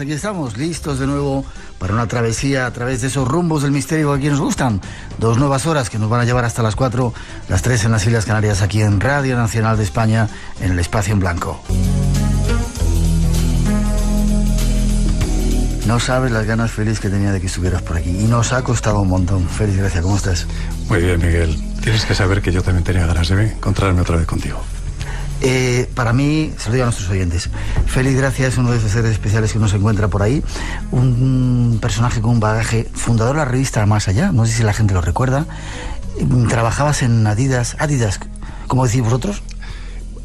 aquí estamos, listos de nuevo para una travesía a través de esos rumbos del misterio que aquí nos gustan. 2 nuevas horas que nos van a llevar hasta las 4, las 3 en las Islas Canarias, aquí en Radio Nacional de España, en el Espacio en Blanco. No sabes las ganas, Félix, que tenía de que estuvieras por aquí. Y nos ha costado un montón. Félix, gracias. ¿Cómo estás? Muy bien, Miguel. Tienes que saber que yo también tenía ganas de encontrarme otra vez contigo. Para mí, se lo digo a nuestros oyentes, Félix Gracia es uno de esos seres especiales que uno se encuentra por ahí, un personaje con un bagaje, fundador de la revista Más Allá, no sé si la gente lo recuerda. Trabajabas en Adidas, ¿cómo decís vosotros?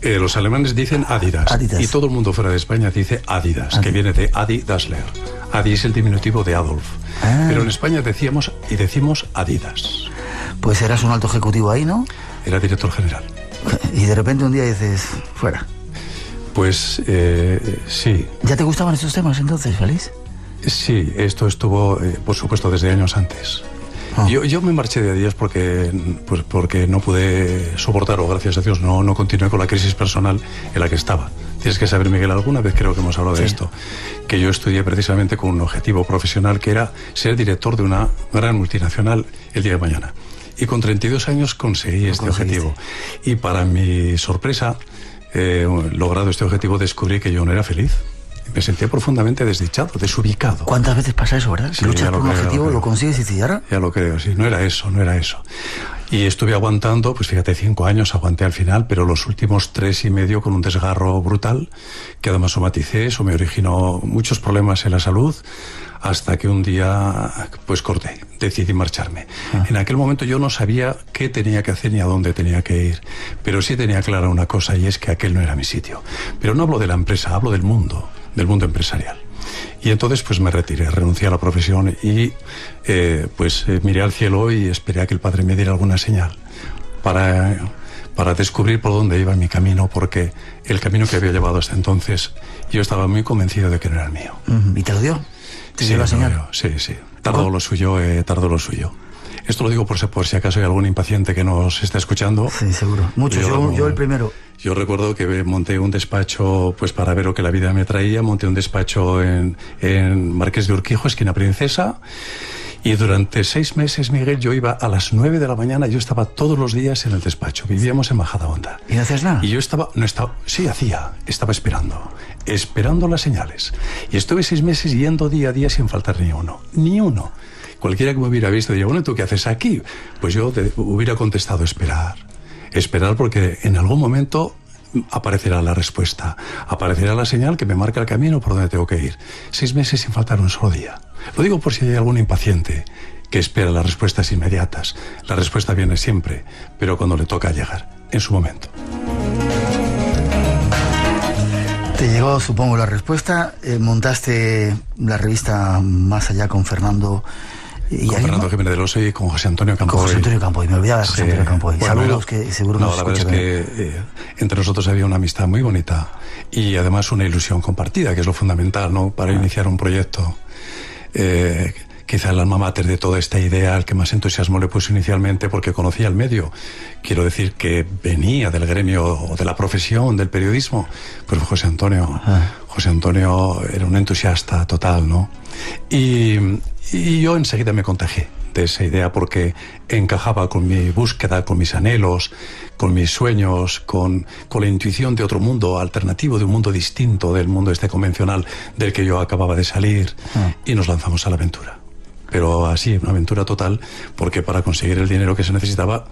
Los alemanes dicen Adidas, y todo el mundo fuera de España dice Adidas, que viene de Adi Dassler. Adi es el diminutivo de Adolf, pero en España decimos Adidas. Pues eras un alto ejecutivo ahí, ¿no? Era director general. Y de repente un día dices, fuera. Pues sí. ¿Ya te gustaban estos temas entonces, Félix? Sí, esto estuvo, por supuesto, desde años antes. Yo me marché de Adidas porque no pude soportarlo, gracias a Dios, no continué con la crisis personal en la que estaba. Tienes que saber, Miguel, alguna vez creo que hemos hablado de esto, que yo estudié precisamente con un objetivo profesional que era ser director de una gran multinacional el día de mañana. Y con 32 años conseguí este objetivo. Y para mi sorpresa, logrado este objetivo, descubrí que yo no era feliz. Me sentía profundamente desdichado, desubicado. ¿Cuántas veces pasa eso, verdad? Si luchas por un objetivo, lo consigues y te ya lo creo, sí. No era eso. Y estuve aguantando, pues fíjate, 5 años aguanté al final, pero los últimos 3 y medio con un desgarro brutal, que además somaticé, eso me originó muchos problemas en la salud, hasta que un día, pues corté, decidí marcharme. En aquel momento yo no sabía qué tenía que hacer ni a dónde tenía que ir, pero sí tenía clara una cosa, y es que aquel no era mi sitio. Pero no hablo de la empresa, hablo del mundo empresarial. Y entonces pues me retiré, renuncié a la profesión y miré al cielo y esperé a que el Padre me diera alguna señal para descubrir por dónde iba mi camino, porque el camino que había llevado hasta entonces yo estaba muy convencido de que no era el mío. ¿Y te lo dio? ¿Te dio la señal? Sí. Tardó lo suyo. Esto lo digo por si acaso hay algún impaciente que nos está escuchando. Sí, seguro. Muchos, yo el primero. Yo recuerdo que monté un despacho pues para ver lo que la vida me traía. Monté un despacho en Marqués de Urquijo, esquina Princesa. Y durante 6 meses, Miguel, yo iba a las 9 de la mañana, yo estaba todos los días en el despacho. Vivíamos en Majadahonda. ¿Y no hacías nada? Y yo estaba esperando las señales. Y estuve 6 meses yendo día a día sin faltar ni uno. Cualquiera que me hubiera visto diría, bueno, ¿tú qué haces aquí? Pues yo hubiera contestado esperar, porque en algún momento aparecerá la respuesta, aparecerá la señal que me marca el camino por donde tengo que ir. 6 meses sin faltar un solo día. Lo digo por si hay algún impaciente que espera las respuestas inmediatas. La respuesta viene siempre, pero cuando le toca llegar, en su momento. Te llegó, supongo, la respuesta. Montaste la revista Más Allá con Fernando... Con Fernando Jiménez del Oso y con José Antonio Campoy. Con José Antonio Campoy, me olvidaba de José Antonio Campoy. Bueno, saludos, que seguro nos escuchan. La verdad es que entre nosotros había una amistad muy bonita y además una ilusión compartida, que es lo fundamental, ¿no? Para iniciar un proyecto. Quizá el alma mater de toda esta idea, al que más entusiasmo le puso inicialmente, porque conocía el medio. Quiero decir que venía del gremio o de la profesión del periodismo, pero José Antonio. José Antonio era un entusiasta total, ¿no? Y yo enseguida me contagié de esa idea porque encajaba con mi búsqueda, con mis anhelos, con mis sueños, con la intuición de otro mundo alternativo, de un mundo distinto del mundo convencional del que yo acababa de salir, y nos lanzamos a la aventura. Pero así, una aventura total, porque para conseguir el dinero que se necesitaba,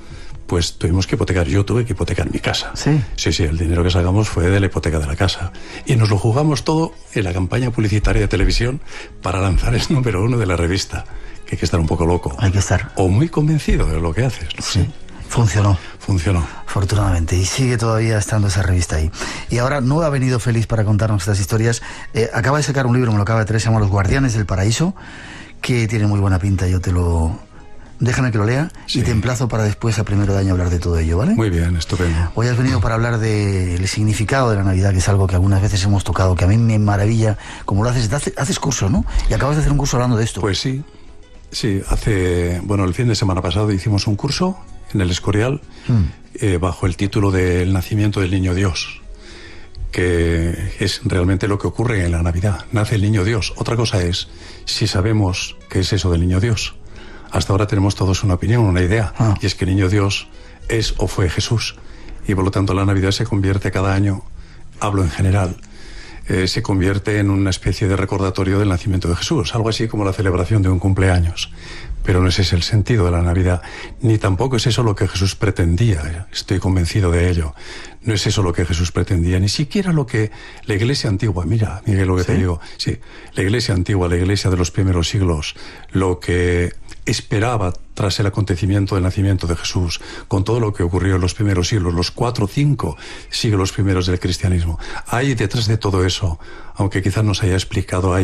pues tuvimos que hipotecar. Yo tuve que hipotecar mi casa. ¿Sí? Sí, el dinero que sacamos fue de la hipoteca de la casa. Y nos lo jugamos todo en la campaña publicitaria de televisión para lanzar el número 1 de la revista. Que hay que estar un poco loco. Hay que estar. O muy convencido de lo que haces. Sí. Funcionó. Afortunadamente. Y sigue todavía estando esa revista ahí. Y ahora no ha venido Félix para contarnos estas historias. Acaba de sacar un libro, me lo acaba de traer, se llama Los Guardianes del Paraíso, que tiene muy buena pinta. Déjame que lo lea y te emplazo para después, a primero de año, hablar de todo ello, ¿vale? Muy bien, estupendo. Hoy has venido para hablar del significado de la Navidad, que es algo que algunas veces hemos tocado, que a mí me maravilla. Como lo haces curso, ¿no? Y acabas de hacer un curso hablando de esto. Pues sí, el fin de semana pasado hicimos un curso en el Escorial, bajo el título del Nacimiento del Niño Dios, que es realmente lo que ocurre en la Navidad. Nace el niño Dios. Otra cosa es si sabemos qué es eso del niño Dios. Hasta ahora tenemos todos una opinión, una idea, y es que el niño Dios es o fue Jesús. Y por lo tanto la Navidad se convierte cada año, hablo en general, se convierte en una especie de recordatorio del nacimiento de Jesús, algo así como la celebración de un cumpleaños. Pero no ese es el sentido de la Navidad, ni tampoco es eso lo que Jesús pretendía, estoy convencido de ello. No es eso lo que Jesús pretendía, ni siquiera lo que la Iglesia antigua, mira, Miguel, lo que te digo, sí, la Iglesia antigua, la Iglesia de los primeros siglos, lo que esperaba tras el acontecimiento del nacimiento de Jesús, con todo lo que ocurrió en los primeros siglos, los 4 o 5 siglos primeros del cristianismo. Hay detrás de todo eso, aunque quizás nos haya explicado,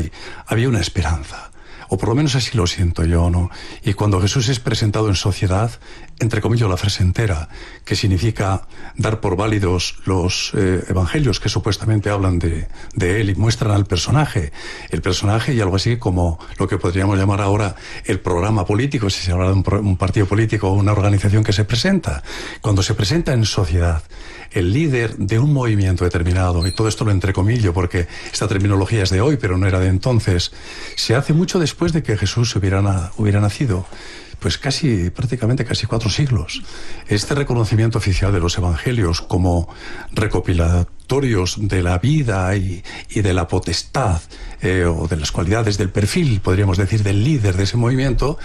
había una esperanza. O por lo menos así lo siento yo, ¿no? Y cuando Jesús es presentado en sociedad, entre comillas la frase entera, que significa dar por válidos los evangelios que supuestamente hablan de él y muestran al personaje. El personaje y algo así como lo que podríamos llamar ahora el programa político, si se habla de un partido político o una organización que se presenta. Cuando se presenta en sociedad, el líder de un movimiento determinado, y todo esto lo entrecomillo porque esta terminología es de hoy, pero no era de entonces, se hace mucho después de que Jesús hubiera nacido, pues prácticamente casi 4 siglos. Este reconocimiento oficial de los evangelios como recopilatorios de la vida y de la potestad o de las cualidades del perfil, podríamos decir, del líder de ese movimiento,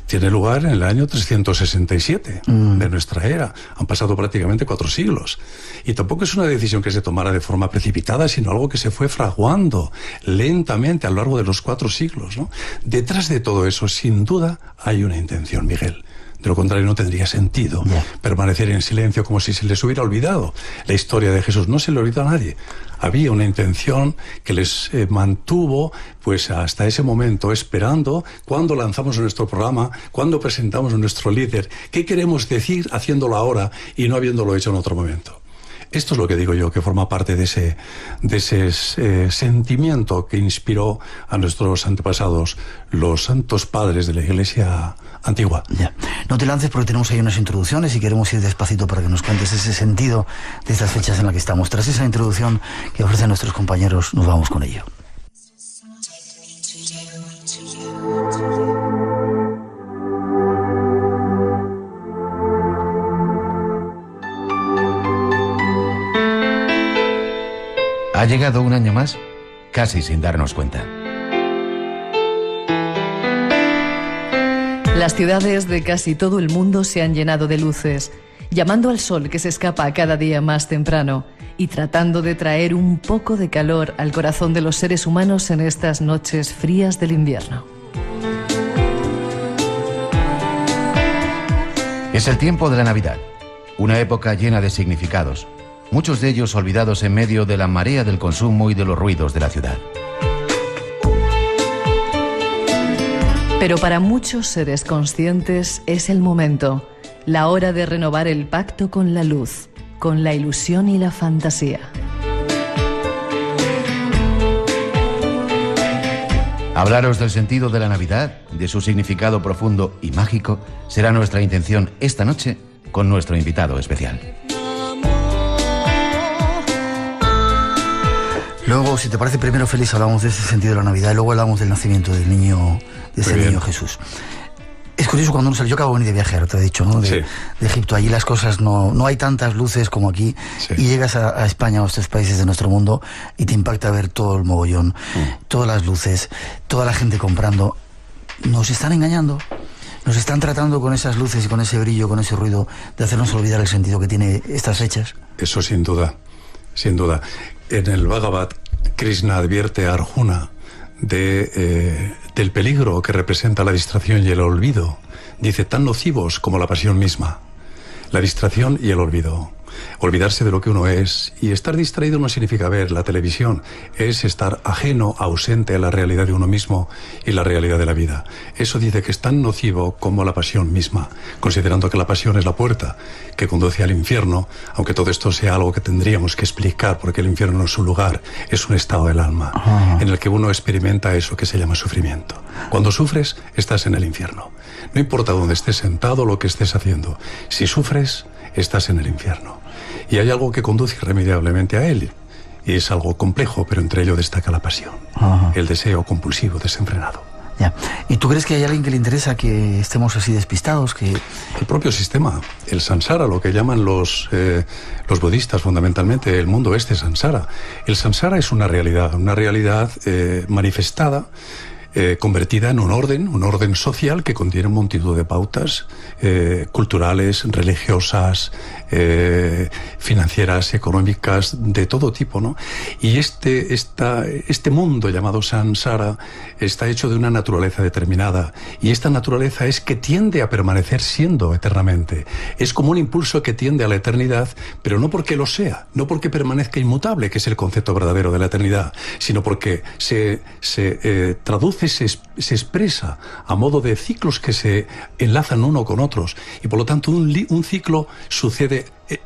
tiene lugar en el año 367 de nuestra era. Han pasado prácticamente 4 siglos. Y tampoco es una decisión que se tomara de forma precipitada, sino algo que se fue fraguando lentamente a lo largo de los 4 siglos, ¿no? Detrás de todo eso, sin duda, hay una intención, Miguel. De lo contrario, no tendría sentido permanecer en silencio como si se les hubiera olvidado la historia de Jesús. No se le olvidó a nadie. Había una intención que les mantuvo pues hasta ese momento, esperando cuando lanzamos nuestro programa, cuando presentamos a nuestro líder, qué queremos decir haciéndolo ahora y no habiéndolo hecho en otro momento. Esto es lo que digo yo, que forma parte de ese sentimiento que inspiró a nuestros antepasados, los santos padres de la Iglesia antigua. Ya. No te lances porque tenemos ahí unas introducciones y queremos ir despacito para que nos cuentes ese sentido de estas fechas en las que estamos. Tras esa introducción que ofrecen nuestros compañeros, nos vamos con ello. Ha llegado un año más, casi sin darnos cuenta. Las ciudades de casi todo el mundo se han llenado de luces, llamando al sol que se escapa cada día más temprano y tratando de traer un poco de calor al corazón de los seres humanos en estas noches frías del invierno. Es el tiempo de la Navidad, una época llena de significados, muchos de ellos olvidados en medio de la marea del consumo y de los ruidos de la ciudad. Pero para muchos seres conscientes es el momento, la hora de renovar el pacto con la luz, con la ilusión y la fantasía. Hablaros del sentido de la Navidad, de su significado profundo y mágico, será nuestra intención esta noche con nuestro invitado especial. Luego, si te parece, primero, Félix, hablamos de ese sentido de la Navidad y luego hablamos del nacimiento del niño, de ese niño Jesús. Es curioso cuando uno sale, yo acabo de venir de viaje, ahora te he dicho, ¿no? De Egipto, allí las cosas no hay tantas luces como aquí, y llegas a España o a estos países de nuestro mundo y te impacta ver todo el mogollón, todas las luces, toda la gente comprando. Nos están engañando, nos están tratando con esas luces y con ese brillo, con ese ruido, de hacernos olvidar el sentido que tiene estas fechas. Eso sin duda, sin duda. En el Bhagavad, Krishna advierte a Arjuna del peligro que representa la distracción y el olvido. Dice, tan nocivos como la pasión misma. La distracción y el olvido. Olvidarse de lo que uno es. Y estar distraído no significa ver la televisión. Es estar ajeno, ausente a la realidad de uno mismo y la realidad de la vida. Eso dice que es tan nocivo como la pasión misma, considerando que la pasión es la puerta que conduce al infierno, aunque todo esto sea algo que tendríamos que explicar, porque el infierno no es un lugar, es un estado del alma, en el que uno experimenta eso que se llama sufrimiento. Cuando sufres, estás en el infierno. No importa dónde estés sentado o lo que estés haciendo. Si sufres, estás en el infierno. Y hay algo que conduce irremediablemente a él. es algo complejo, pero entre ello destaca la pasión, el deseo compulsivo, desenfrenado. Ya. ¿Y tú crees que hay alguien que le interesa que estemos así despistados? El propio sistema, el samsara, lo que llaman los budistas fundamentalmente, el mundo samsara. El samsara es una realidad manifestada, convertida en un orden social que contiene multitud de pautas culturales, religiosas, financieras, económicas, de todo tipo, ¿no? Y este mundo llamado samsara está hecho de una naturaleza determinada, y esta naturaleza es que tiende a permanecer siendo eternamente. Es como un impulso que tiende a la eternidad, pero no porque lo sea, no porque permanezca inmutable, que es el concepto verdadero de la eternidad, sino porque se traduce, se expresa a modo de ciclos que se enlazan uno con otros, y por lo tanto un ciclo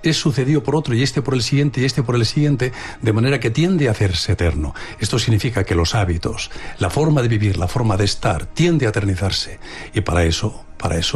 es sucedido por otro, y este por el siguiente, y este por el siguiente, de manera que tiende a hacerse eterno. Esto significa que los hábitos, la forma de vivir, la forma de estar, tiende a eternizarse, y para eso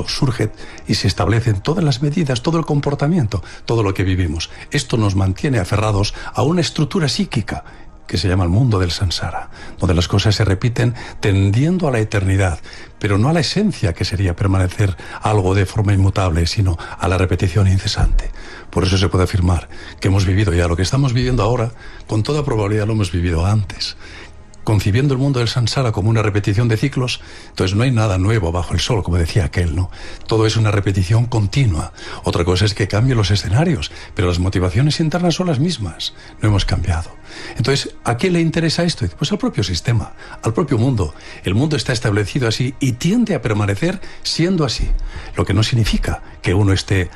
surge y se establecen todas las medidas, todo el comportamiento, todo lo que vivimos. Esto nos mantiene aferrados a una estructura psíquica que se llama el mundo del samsara, donde las cosas se repiten tendiendo a la eternidad, pero no a la esencia, que sería permanecer algo de forma inmutable, sino a la repetición incesante. Por eso se puede afirmar que hemos vivido ya lo que estamos viviendo ahora, con toda probabilidad lo hemos vivido antes. Concibiendo el mundo del samsara como una repetición de ciclos, entonces no hay nada nuevo bajo el sol, como decía aquel, ¿no? Todo es una repetición continua. Otra cosa es que cambien los escenarios, pero las motivaciones internas son las mismas. No hemos cambiado. Entonces, ¿a qué le interesa esto? Pues al propio sistema, al propio mundo. El mundo está establecido así y tiende a permanecer siendo así. Lo que no significa que uno esté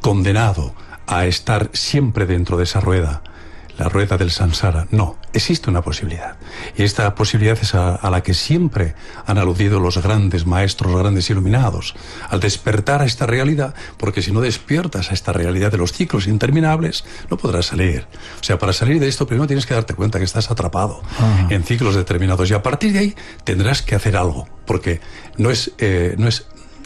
condenado a estar siempre dentro de esa rueda. La rueda del samsara. No, existe una posibilidad. Y esta posibilidad es a la que siempre han aludido los grandes maestros, los grandes iluminados, al despertar a esta realidad, porque si no despiertas a esta realidad de los ciclos interminables, no podrás salir. O sea, para salir de esto primero tienes que darte cuenta que estás atrapado en ciclos determinados, y a partir de ahí tendrás que hacer algo, porque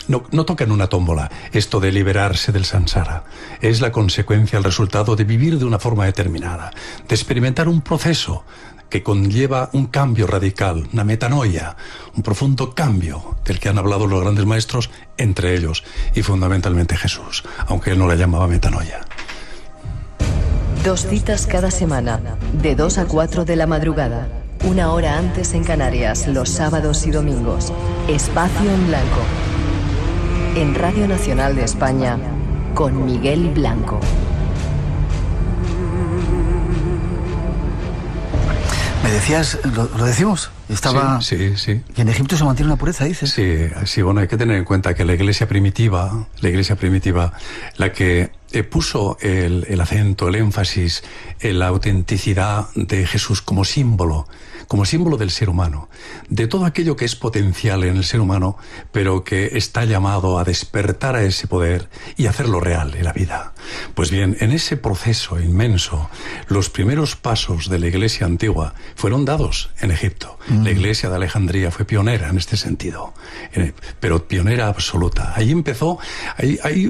no toca en una tómbola esto de liberarse del samsara. Es la consecuencia, el resultado de vivir de una forma determinada, de experimentar un proceso que conlleva un cambio radical, una metanoia, un profundo cambio del que han hablado los grandes maestros, entre ellos y fundamentalmente Jesús, aunque él no la llamaba metanoia. 2 citas cada semana, de 2 a 4 de la madrugada, 1 hora antes en Canarias, los sábados y domingos. Espacio en Blanco. En Radio Nacional de España, con Miguel Blanco. Me decías, ¿lo decimos? Estaba... Sí. Que en Egipto se mantiene una pureza, dices. Sí, bueno, hay que tener en cuenta que la iglesia primitiva, la que puso el acento, el énfasis en la autenticidad de Jesús como símbolo del ser humano, de todo aquello que es potencial en el ser humano, pero que está llamado a despertar a ese poder y hacerlo real en la vida. Pues bien, en ese proceso inmenso, los primeros pasos de la iglesia antigua fueron dados en Egipto. La iglesia de Alejandría fue pionera en este sentido, pero pionera absoluta. Ahí empezó,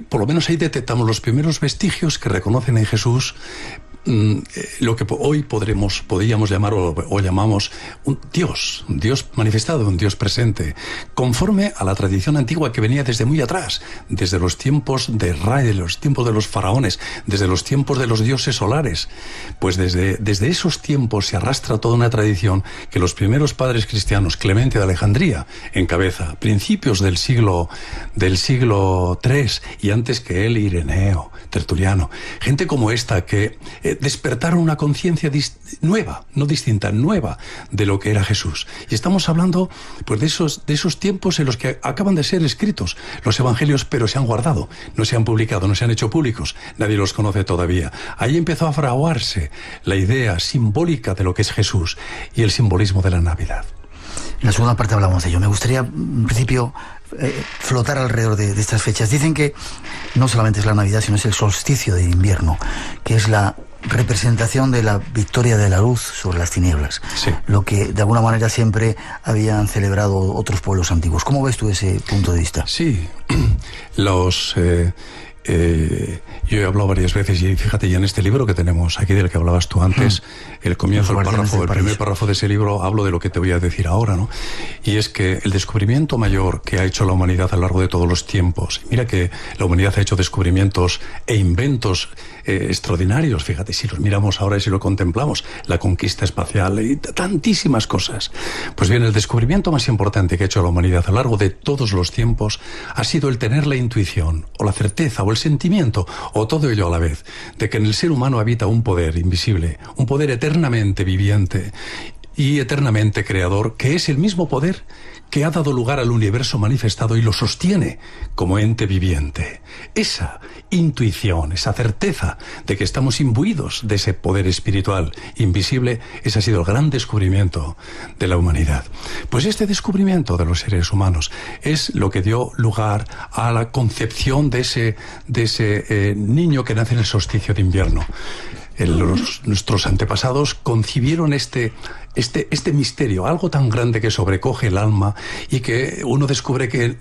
por lo menos ahí detectamos los primeros vestigios que reconocen en Jesús lo que hoy podríamos llamar o llamamos un Dios manifestado, un Dios presente, conforme a la tradición antigua que venía desde muy atrás, desde los tiempos de Ra, de los tiempos de los faraones, desde los tiempos de los dioses solares. Pues desde esos tiempos se arrastra toda una tradición que los primeros padres cristianos, Clemente de Alejandría encabeza, principios del siglo III, y antes que él, Ireneo, Tertuliano, gente como esta que despertaron una conciencia nueva, no distinta, nueva de lo que era Jesús. Y estamos hablando pues de esos tiempos en los que acaban de ser escritos los evangelios, pero se han guardado, no se han publicado, no se han hecho públicos, nadie los conoce todavía. Ahí empezó a fraguarse la idea simbólica de lo que es Jesús y el simbolismo de la Navidad. En la segunda parte hablamos de ello. Me gustaría, en principio, flotar alrededor de estas fechas. Dicen que no solamente es la Navidad, sino es el solsticio de invierno, que es la representación de la victoria de la luz sobre las tinieblas. Sí. Lo que de alguna manera siempre habían celebrado otros pueblos antiguos. ¿Cómo ves tú ese punto de vista? Sí, Yo he hablado varias veces, y fíjate, ya en este libro que tenemos aquí, del que hablabas tú antes, el comienzo, el primer párrafo de ese libro, hablo de lo que te voy a decir ahora, ¿no? Y es que el descubrimiento mayor que ha hecho la humanidad a lo largo de todos los tiempos, mira que la humanidad ha hecho descubrimientos e inventos extraordinarios, fíjate, si los miramos ahora y si lo contemplamos, la conquista espacial y tantísimas cosas. Pues bien, el descubrimiento más importante que ha hecho la humanidad a lo largo de todos los tiempos ha sido el tener la intuición, o la certeza, o el sentimiento, o todo ello a la vez, de que en el ser humano habita un poder invisible, un poder eternamente viviente y eternamente creador, que es el mismo poder que ha dado lugar al universo manifestado y lo sostiene como ente viviente. Esa intuición, esa certeza de que estamos imbuidos de ese poder espiritual invisible, ese ha sido el gran descubrimiento de la humanidad. Pues este descubrimiento de los seres humanos es lo que dio lugar a la concepción de ese niño que nace en el solsticio de invierno. Nuestros antepasados concibieron este misterio, algo tan grande que sobrecoge el alma y que uno descubre que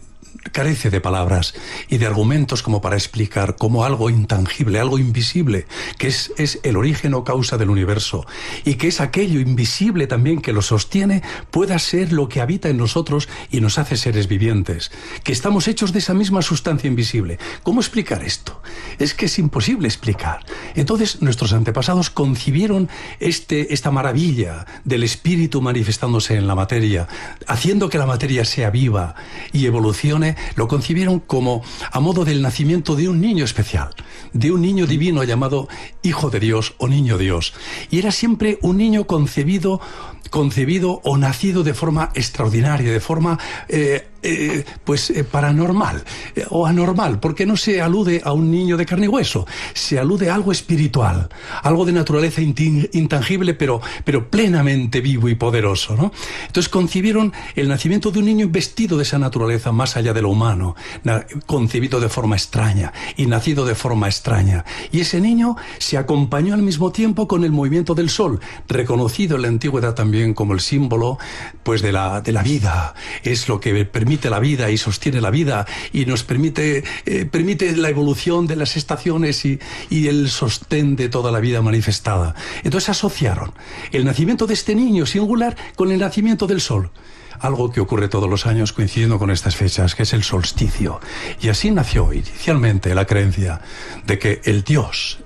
carece de palabras y de argumentos como para explicar, como algo intangible, algo invisible, que es el origen o causa del universo, y que es aquello invisible también que lo sostiene, pueda ser lo que habita en nosotros y nos hace seres vivientes, que estamos hechos de esa misma sustancia invisible. ¿Cómo explicar esto? Es que es imposible explicar. Entonces nuestros antepasados concibieron esta maravilla del espíritu manifestándose en la materia, haciendo que la materia sea viva y evolucione. Lo concibieron como a modo del nacimiento de un niño especial, de un niño divino llamado Hijo de Dios o Niño Dios. Y era siempre un niño concebido o nacido de forma extraordinaria, de forma paranormal o anormal, porque no se alude a un niño de carne y hueso, se alude a algo espiritual, algo de naturaleza intangible, pero plenamente vivo y poderoso, ¿no? Entonces concibieron el nacimiento de un niño investido de esa naturaleza más allá de lo humano, concebido de forma extraña y nacido de forma extraña. Y ese niño se acompañó al mismo tiempo con el movimiento del sol, reconocido en la antigüedad también como el símbolo pues de la vida. Es lo que permite la vida y sostiene la vida y nos permite la evolución de las estaciones y el sostén de toda la vida manifestada. Entonces asociaron el nacimiento de este niño singular con el nacimiento del sol. Algo que ocurre todos los años coincidiendo con estas fechas, que es el solsticio. Y así nació inicialmente la creencia de que el Dios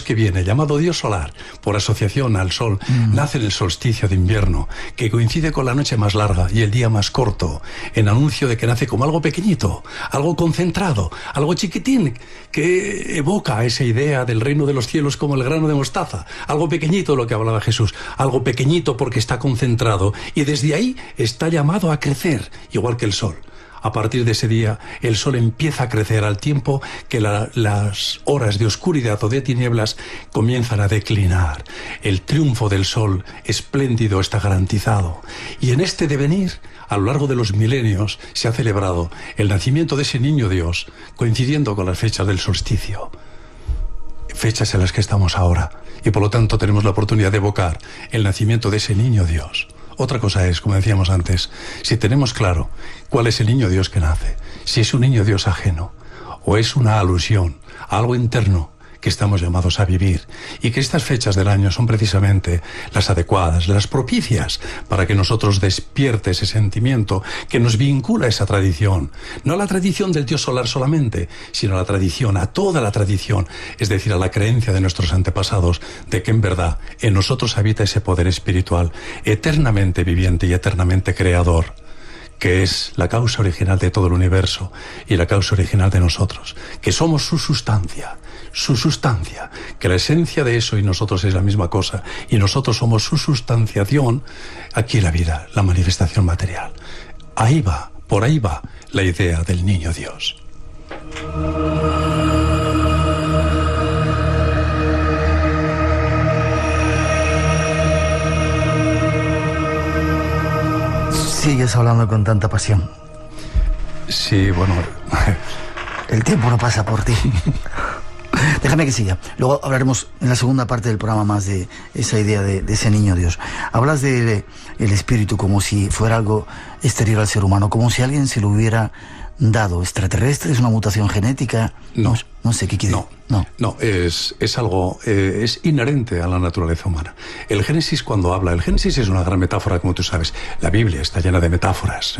que viene, llamado Dios solar, por asociación al sol, nace en el solsticio de invierno, que coincide con la noche más larga y el día más corto, en anuncio de que nace como algo pequeñito, algo concentrado, algo chiquitín, que evoca esa idea del reino de los cielos como el grano de mostaza, algo pequeñito, lo que hablaba Jesús, algo pequeñito porque está concentrado y desde ahí está llamado a crecer, igual que el sol. A partir de ese día, el sol empieza a crecer al tiempo que las horas de oscuridad o de tinieblas comienzan a declinar. El triunfo del sol espléndido está garantizado. Y en este devenir, a lo largo de los milenios, se ha celebrado el nacimiento de ese niño Dios, coincidiendo con las fechas del solsticio. Fechas en las que estamos ahora. Y por lo tanto tenemos la oportunidad de evocar el nacimiento de ese niño Dios. Otra cosa es, como decíamos antes, si tenemos claro cuál es el niño Dios que nace, si es un niño Dios ajeno o es una alusión a algo interno que estamos llamados a vivir, y que estas fechas del año son precisamente las adecuadas, las propicias para que nosotros despierte ese sentimiento que nos vincula a esa tradición, no a la tradición del Dios solar solamente, sino a la tradición, a toda la tradición, es decir, a la creencia de nuestros antepasados de que en verdad en nosotros habita ese poder espiritual eternamente viviente y eternamente creador, que es la causa original de todo el universo y la causa original de nosotros, que somos su sustancia, que la esencia de eso y nosotros es la misma cosa, y nosotros somos su sustanciación, aquí la vida, la manifestación material. Por ahí va la idea del niño Dios. Sigues hablando con tanta pasión. Sí, bueno. El tiempo no pasa por ti. Déjame que siga. Luego hablaremos en la segunda parte del programa más de esa idea de ese niño Dios. Hablas de el espíritu como si fuera algo exterior al ser humano, como si alguien se lo hubiera dado. ¿Extraterrestre? ¿Es una mutación genética? No, No sé qué quiere. No, es algo, es inherente a la naturaleza humana. El Génesis, cuando habla, el Génesis es una gran metáfora, como tú sabes. La Biblia está llena de metáforas,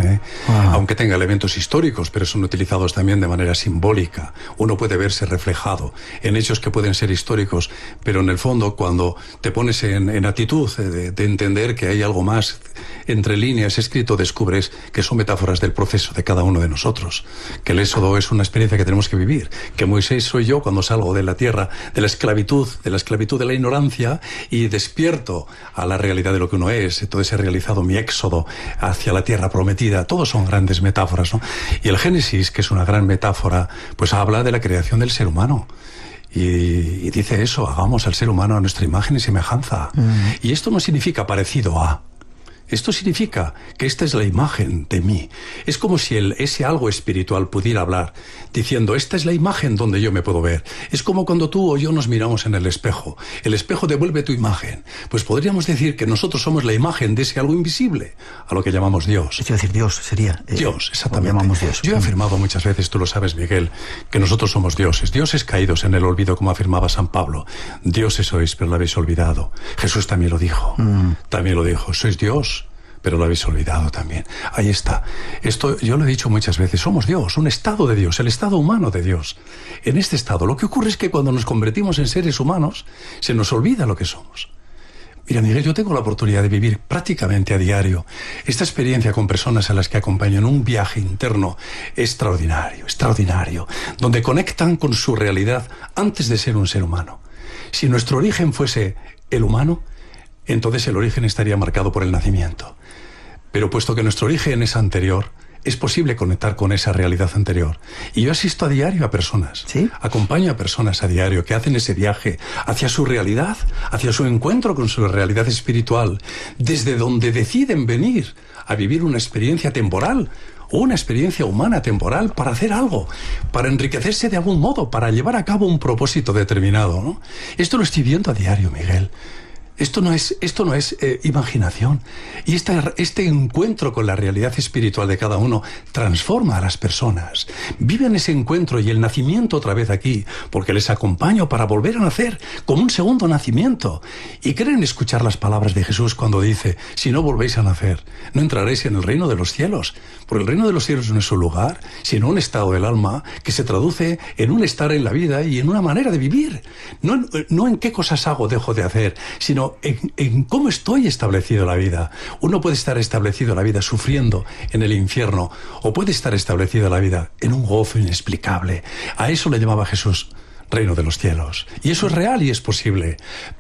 aunque tenga elementos históricos, pero son utilizados también de manera simbólica. Uno puede verse reflejado en hechos que pueden ser históricos, pero en el fondo, cuando te pones en actitud de entender que hay algo más entre líneas escrito, descubres que son metáforas del proceso de cada uno de nosotros. Que el éxodo es una experiencia que tenemos que vivir. Que Moisés soy yo cuando salgo de la tierra, de la esclavitud de la ignorancia, y despierto a la realidad de lo que uno es. Entonces he realizado mi éxodo hacia la tierra prometida. Todos son grandes metáforas, ¿no? Y el Génesis, que es una gran metáfora, pues habla de la creación del ser humano. Y dice eso, hagamos al ser humano a nuestra imagen y semejanza. Y esto no significa parecido a. Esto significa que esta es la imagen de mí. Es como si ese algo espiritual pudiera hablar, diciendo, esta es la imagen donde yo me puedo ver. Es como cuando tú o yo nos miramos en el espejo. El espejo devuelve tu imagen. Pues podríamos decir que nosotros somos la imagen de ese algo invisible, a lo que llamamos Dios. Es decir, Dios sería... Dios, exactamente. Llamamos Dios. Yo he afirmado muchas veces, tú lo sabes, Miguel, que nosotros somos dioses caídos en el olvido, como afirmaba San Pablo. Dioses sois, pero lo habéis olvidado. Jesús también lo dijo. También lo dijo. Sois Dios, pero lo habéis olvidado también. Ahí está. Esto yo lo he dicho muchas veces. Somos Dios, un estado de Dios, el estado humano de Dios. En este estado, lo que ocurre es que cuando nos convertimos en seres humanos, se nos olvida lo que somos. Mira, Miguel, yo tengo la oportunidad de vivir prácticamente a diario esta experiencia con personas a las que acompaño en un viaje interno extraordinario, donde conectan con su realidad antes de ser un ser humano. Si nuestro origen fuese el humano, entonces el origen estaría marcado por el nacimiento. Pero puesto que nuestro origen es anterior, es posible conectar con esa realidad anterior. Y yo asisto a diario a personas, ¿sí? Acompaño a personas a diario que hacen ese viaje hacia su realidad, hacia su encuentro con su realidad espiritual, desde donde deciden venir a vivir una experiencia temporal, o una experiencia humana temporal, para hacer algo, para enriquecerse de algún modo, para llevar a cabo un propósito determinado, ¿no? Esto lo estoy viendo a diario, Miguel. Esto no es imaginación. Y este encuentro con la realidad espiritual de cada uno transforma a las personas. Viven ese encuentro y el nacimiento otra vez aquí, porque les acompaño para volver a nacer, como un segundo nacimiento. Y creen escuchar las palabras de Jesús cuando dice, si no volvéis a nacer, no entraréis en el reino de los cielos. Porque el reino de los cielos no es un lugar, sino un estado del alma que se traduce en un estar en la vida y en una manera de vivir. No en qué cosas hago o dejo de hacer, sino en cómo estoy establecido en la vida. Uno puede estar establecido en la vida sufriendo en el infierno, o puede estar establecido en la vida en un gozo inexplicable. A eso le llamaba Jesús reino de los cielos. Y eso es real y es posible.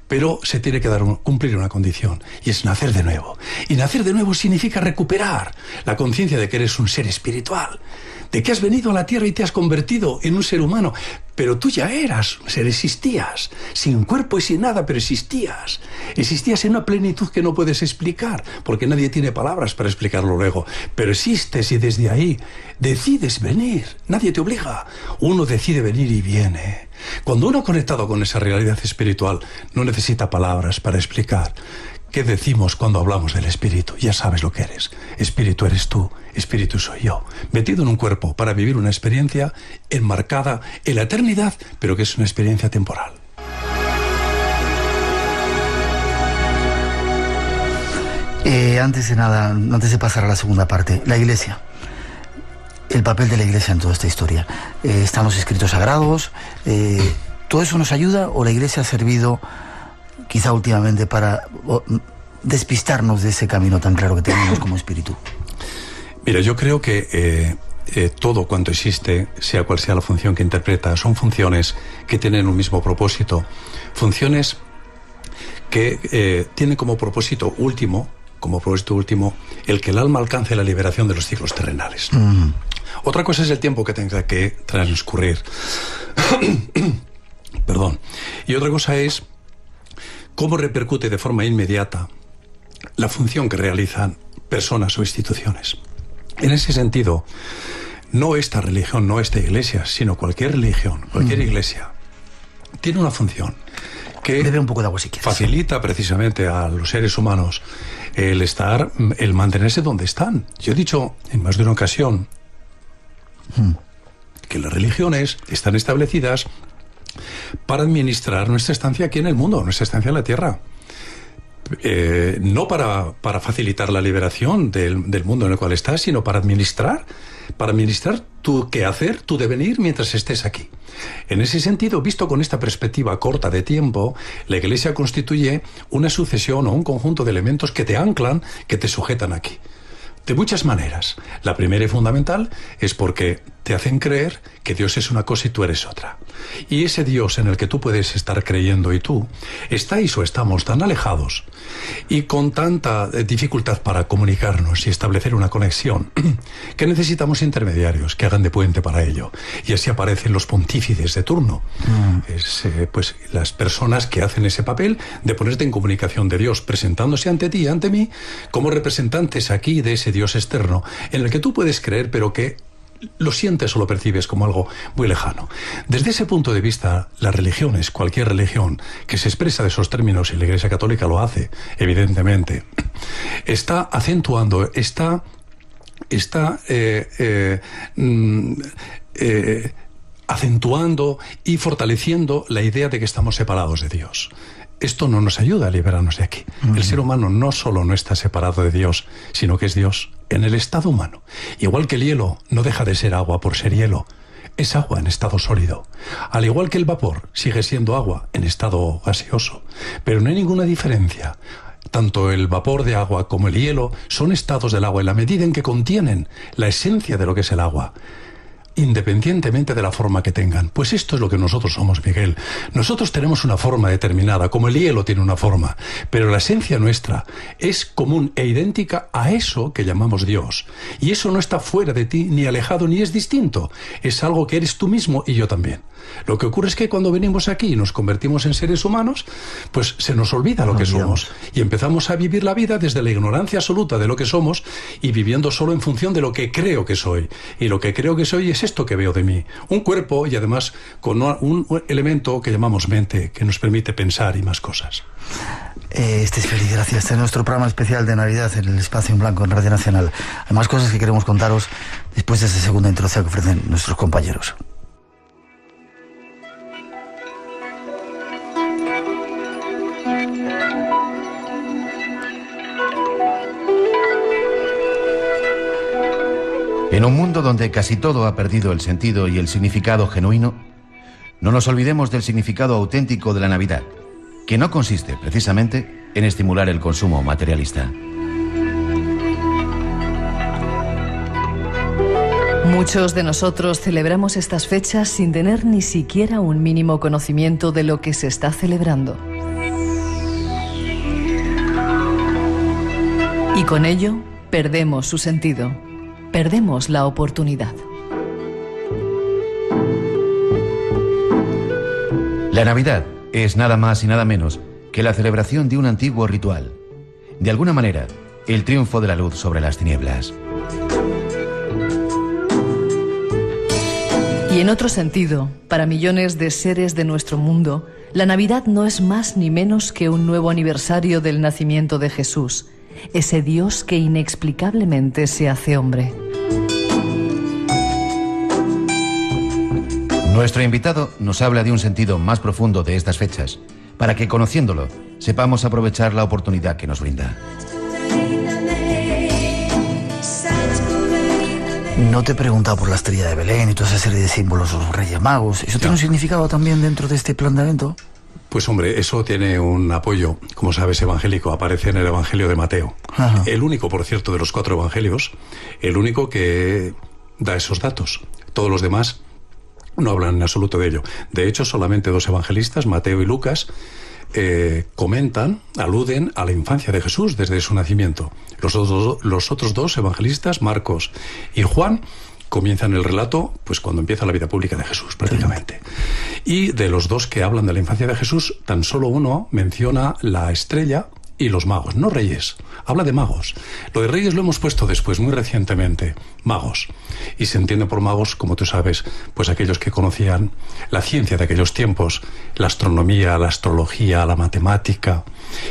Pero se tiene que cumplir una condición, y es nacer de nuevo. Y nacer de nuevo significa recuperar la conciencia de que eres un ser espiritual, de que has venido a la tierra y te has convertido en un ser humano, pero tú ya eras un ser, existías, sin cuerpo y sin nada, pero existías. Existías en una plenitud que no puedes explicar, porque nadie tiene palabras para explicarlo luego, pero existes y desde ahí decides venir, nadie te obliga, uno decide venir y viene. Cuando uno ha conectado con esa realidad espiritual, no necesita palabras para explicar. ¿Qué decimos cuando hablamos del espíritu? Ya sabes lo que eres. Espíritu eres tú, espíritu soy yo. Metido en un cuerpo para vivir una experiencia enmarcada en la eternidad, pero que es una experiencia temporal. Antes de nada, antes de pasar a la segunda parte, la Iglesia. El papel de la Iglesia en toda esta historia. Están los escritos sagrados. ¿Todo eso nos ayuda o la Iglesia ha servido quizá últimamente para despistarnos de ese camino tan claro que tenemos como espíritu? Mira, yo creo que todo cuanto existe, sea cual sea la función que interpreta, son funciones que tienen un mismo propósito, funciones que tienen como propósito último, el que el alma alcance la liberación de los ciclos terrenales. Otra cosa es el tiempo que tenga que transcurrir. Perdón. Y otra cosa es cómo repercute de forma inmediata la función que realizan personas o instituciones. En ese sentido, no esta religión, no esta iglesia, sino cualquier religión, cualquier iglesia, tiene una función que bebe un poco de agua si quieres. Facilita precisamente a los seres humanos el mantenerse donde están. Yo he dicho en más de una ocasión que las religiones están establecidas para administrar nuestra estancia aquí en el mundo, nuestra estancia en la tierra. No para facilitar la liberación del mundo en el cual estás, sino para administrar tu quehacer, tu devenir mientras estés aquí. En ese sentido, visto con esta perspectiva corta de tiempo, la Iglesia constituye una sucesión o un conjunto de elementos que te anclan, que te sujetan aquí. De muchas maneras. La primera y fundamental es porque te hacen creer que Dios es una cosa y tú eres otra. Y ese Dios en el que tú puedes estar creyendo y tú, estáis o estamos tan alejados y con tanta dificultad para comunicarnos y establecer una conexión que necesitamos intermediarios que hagan de puente para ello. Y así aparecen los pontífices de turno. Pues las personas que hacen ese papel de ponerte en comunicación de Dios, presentándose ante ti y ante mí como representantes aquí de ese Dios externo en el que tú puedes creer, pero que lo sientes o lo percibes como algo muy lejano. Desde ese punto de vista, las religiones, cualquier religión que se expresa de esos términos, y la Iglesia Católica lo hace, evidentemente, está acentuando, acentuando y fortaleciendo la idea de que estamos separados de Dios. Esto no nos ayuda a liberarnos de aquí. El ser humano no solo no está separado de Dios, sino que es Dios en el estado humano. Igual que el hielo no deja de ser agua por ser hielo, es agua en estado sólido. Al igual que el vapor sigue siendo agua en estado gaseoso. Pero no hay ninguna diferencia. Tanto el vapor de agua como el hielo son estados del agua en la medida en que contienen la esencia de lo que es el agua, independientemente de la forma que tengan. Pues esto es lo que nosotros somos, Miguel. Nosotros tenemos una forma determinada, como el hielo tiene una forma, pero la esencia nuestra es común e idéntica a eso que llamamos Dios. Y eso no está fuera de ti, ni alejado, ni es distinto. Es algo que eres tú mismo y yo también. Lo que ocurre es que cuando venimos aquí y nos convertimos en seres humanos, pues se nos olvida lo que somos y empezamos a vivir la vida desde la ignorancia absoluta de lo que somos y viviendo solo en función de lo que creo que soy. Y lo que creo que soy es esto que veo de mí. Un cuerpo y además con un elemento que llamamos mente, que nos permite pensar y más cosas. Estéis feliz, gracias. Este es nuestro programa especial de Navidad en el Espacio en Blanco en Radio Nacional. Hay más cosas que queremos contaros después de esta segunda introducción que ofrecen nuestros compañeros. En un mundo donde casi todo ha perdido el sentido y el significado genuino, no nos olvidemos del significado auténtico de la Navidad, que no consiste precisamente en estimular el consumo materialista. Muchos de nosotros celebramos estas fechas sin tener ni siquiera un mínimo conocimiento de lo que se está celebrando. Y con ello perdemos su sentido. Perdemos la oportunidad. La Navidad es nada más y nada menos que la celebración de un antiguo ritual. De alguna manera, el triunfo de la luz sobre las tinieblas. Y en otro sentido, para millones de seres de nuestro mundo, la Navidad no es más ni menos que un nuevo aniversario del nacimiento de Jesús, ese Dios que inexplicablemente se hace hombre. Nuestro invitado nos habla de un sentido más profundo de estas fechas, para que, conociéndolo, sepamos aprovechar la oportunidad que nos brinda. No te he preguntado por la estrella de Belén y toda esa serie de símbolos, los Reyes Magos. ¿Eso tiene un significado también dentro de este planteamiento? Pues hombre, eso tiene un apoyo, como sabes, evangélico. Aparece en el Evangelio de Mateo. Ajá. El único, por cierto, de los 4 evangelios, el único que da esos datos. Todos los demás no hablan en absoluto de ello. De hecho, solamente 2 evangelistas, Mateo y Lucas, comentan, aluden a la infancia de Jesús desde su nacimiento. Los otros 2 evangelistas, Marcos y Juan, comienzan el relato pues cuando empieza la vida pública de Jesús, prácticamente. Y de los 2 que hablan de la infancia de Jesús, tan solo uno menciona la estrella y los magos, no reyes, habla de magos. Lo de reyes lo hemos puesto después, muy recientemente, magos. Y se entiende por magos, como tú sabes, pues aquellos que conocían la ciencia de aquellos tiempos, la astronomía, la astrología, la matemática,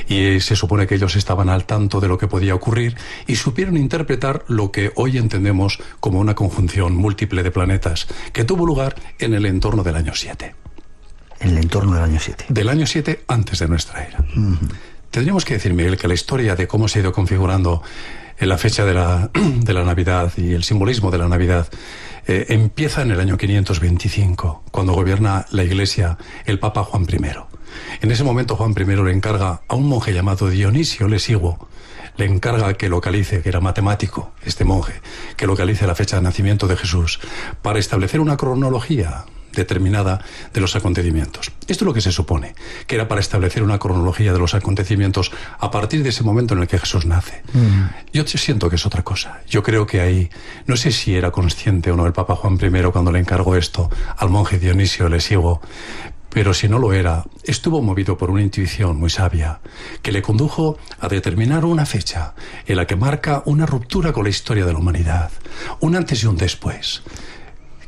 y se supone que ellos estaban al tanto de lo que podía ocurrir y supieron interpretar lo que hoy entendemos como una conjunción múltiple de planetas que tuvo lugar en el entorno del año 7. En el entorno del año 7. Del año 7 antes de nuestra era. Tendríamos que decir, Miguel, que la historia de cómo se ha ido configurando la fecha de la Navidad y el simbolismo de la Navidad empieza en el año 525, cuando gobierna la Iglesia el Papa Juan I. En ese momento Juan I le encarga a un monje llamado Dionisio Lesiguo, le encarga que localice, que era matemático, este monje, que localice la fecha de nacimiento de Jesús para establecer una cronología determinada de los acontecimientos. Esto es lo que se supone, que era para establecer una cronología de los acontecimientos a partir de ese momento en el que Jesús nace. Yo siento que es otra cosa. Yo creo que ahí, no sé si era consciente o no el Papa Juan I cuando le encargó esto al monje Dionisio Lesiguo, pero si no lo era, estuvo movido por una intuición muy sabia que le condujo a determinar una fecha en la que marca una ruptura con la historia de la humanidad, un antes y un después.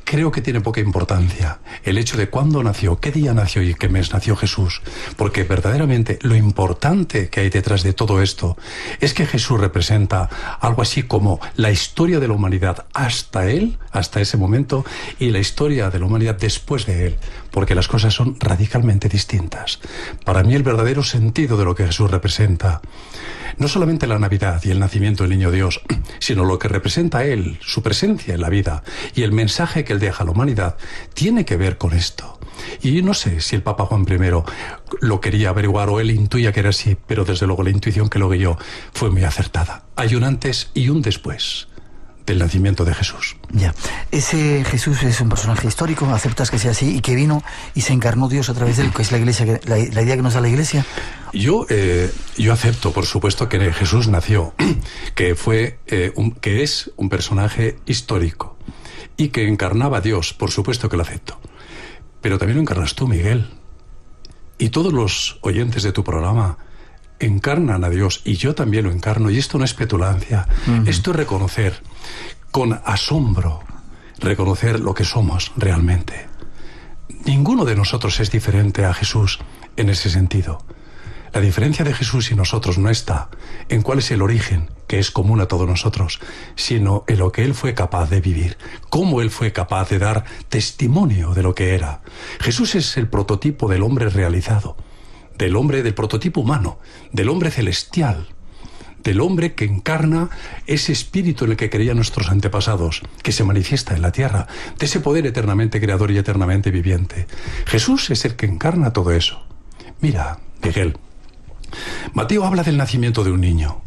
Creo que tiene poca importancia el hecho de cuándo nació, qué día nació y qué mes nació Jesús, porque verdaderamente lo importante que hay detrás de todo esto es que Jesús representa algo así como la historia de la humanidad hasta él, hasta ese momento, y la historia de la humanidad después de él, porque las cosas son radicalmente distintas. Para mí el verdadero sentido de lo que Jesús representa, no solamente la Navidad y el nacimiento del Niño Dios, sino lo que representa él, su presencia en la vida y el mensaje que él deja a la humanidad, tiene que ver con esto. Y no sé si el Papa Juan I lo quería averiguar o él intuía que era así, pero desde luego la intuición que lo guió fue muy acertada. Hay un antes y un después del nacimiento de Jesús. Ya. Ese Jesús es un personaje histórico, ¿aceptas que sea así y que vino y se encarnó Dios a través de él, que es la Iglesia, la idea que nos da la Iglesia? Yo acepto, por supuesto, que Jesús nació, que es un personaje histórico y que encarnaba a Dios, por supuesto que lo acepto. Pero también lo encarnas tú, Miguel. Y todos los oyentes de tu programa encarnan a Dios, y yo también lo encarno, y esto no es petulancia, esto es reconocer con asombro, reconocer lo que somos realmente. Ninguno de nosotros es diferente a Jesús en ese sentido. La diferencia de Jesús y nosotros no está en cuál es el origen que es común a todos nosotros, sino en lo que Él fue capaz de vivir, cómo Él fue capaz de dar testimonio de lo que era. Jesús es el prototipo del hombre realizado, del hombre, del prototipo humano, del hombre celestial, del hombre que encarna ese espíritu en el que creían nuestros antepasados, que se manifiesta en la tierra, de ese poder eternamente creador y eternamente viviente. Jesús es el que encarna todo eso. Mira, Miguel, Mateo habla del nacimiento de un niño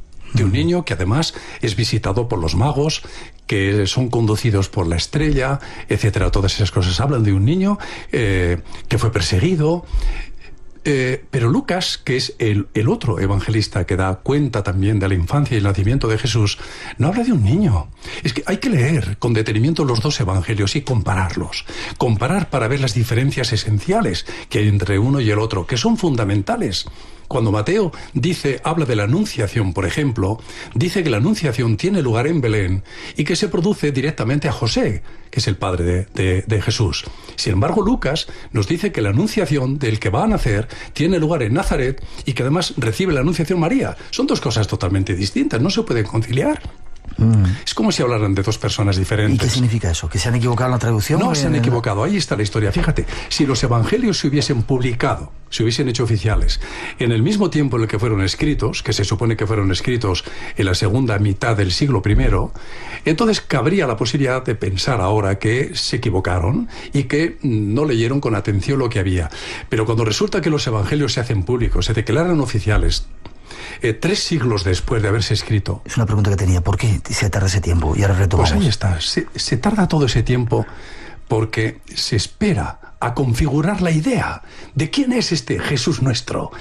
que además es visitado por los magos, que son conducidos por la estrella, etcétera. Todas esas cosas hablan de un niño que fue perseguido. Pero Lucas, que es el otro evangelista que da cuenta también de la infancia y el nacimiento de Jesús, no habla de un niño. Es que hay que leer con detenimiento los dos evangelios y compararlos. Comparar para ver las diferencias esenciales que hay entre uno y el otro, que son fundamentales. Cuando Mateo habla de la anunciación, por ejemplo, dice que la anunciación tiene lugar en Belén y que se produce directamente a José, que es el padre de Jesús. Sin embargo, Lucas nos dice que la anunciación del que va a nacer tiene lugar en Nazaret y que además recibe la anunciación María. Son dos cosas totalmente distintas, no se pueden conciliar. Es como si hablaran de dos personas diferentes. ¿Y qué significa eso? ¿Que se han equivocado en la traducción? No, se han equivocado. Ahí está la historia. Fíjate, si los evangelios se hubiesen publicado, se hubiesen hecho oficiales, en el mismo tiempo en el que fueron escritos, que se supone que fueron escritos en la segunda mitad del siglo I, entonces cabría la posibilidad de pensar ahora que se equivocaron y que no leyeron con atención lo que había. Pero cuando resulta que los evangelios se hacen públicos, se declaran oficiales, 3 siglos después de haberse escrito. Es una pregunta que tenía. ¿Por qué se tarda ese tiempo? Y ahora retomamos. Pues ahí está. Se tarda todo ese tiempo porque se espera a configurar la idea de quién es este Jesús nuestro,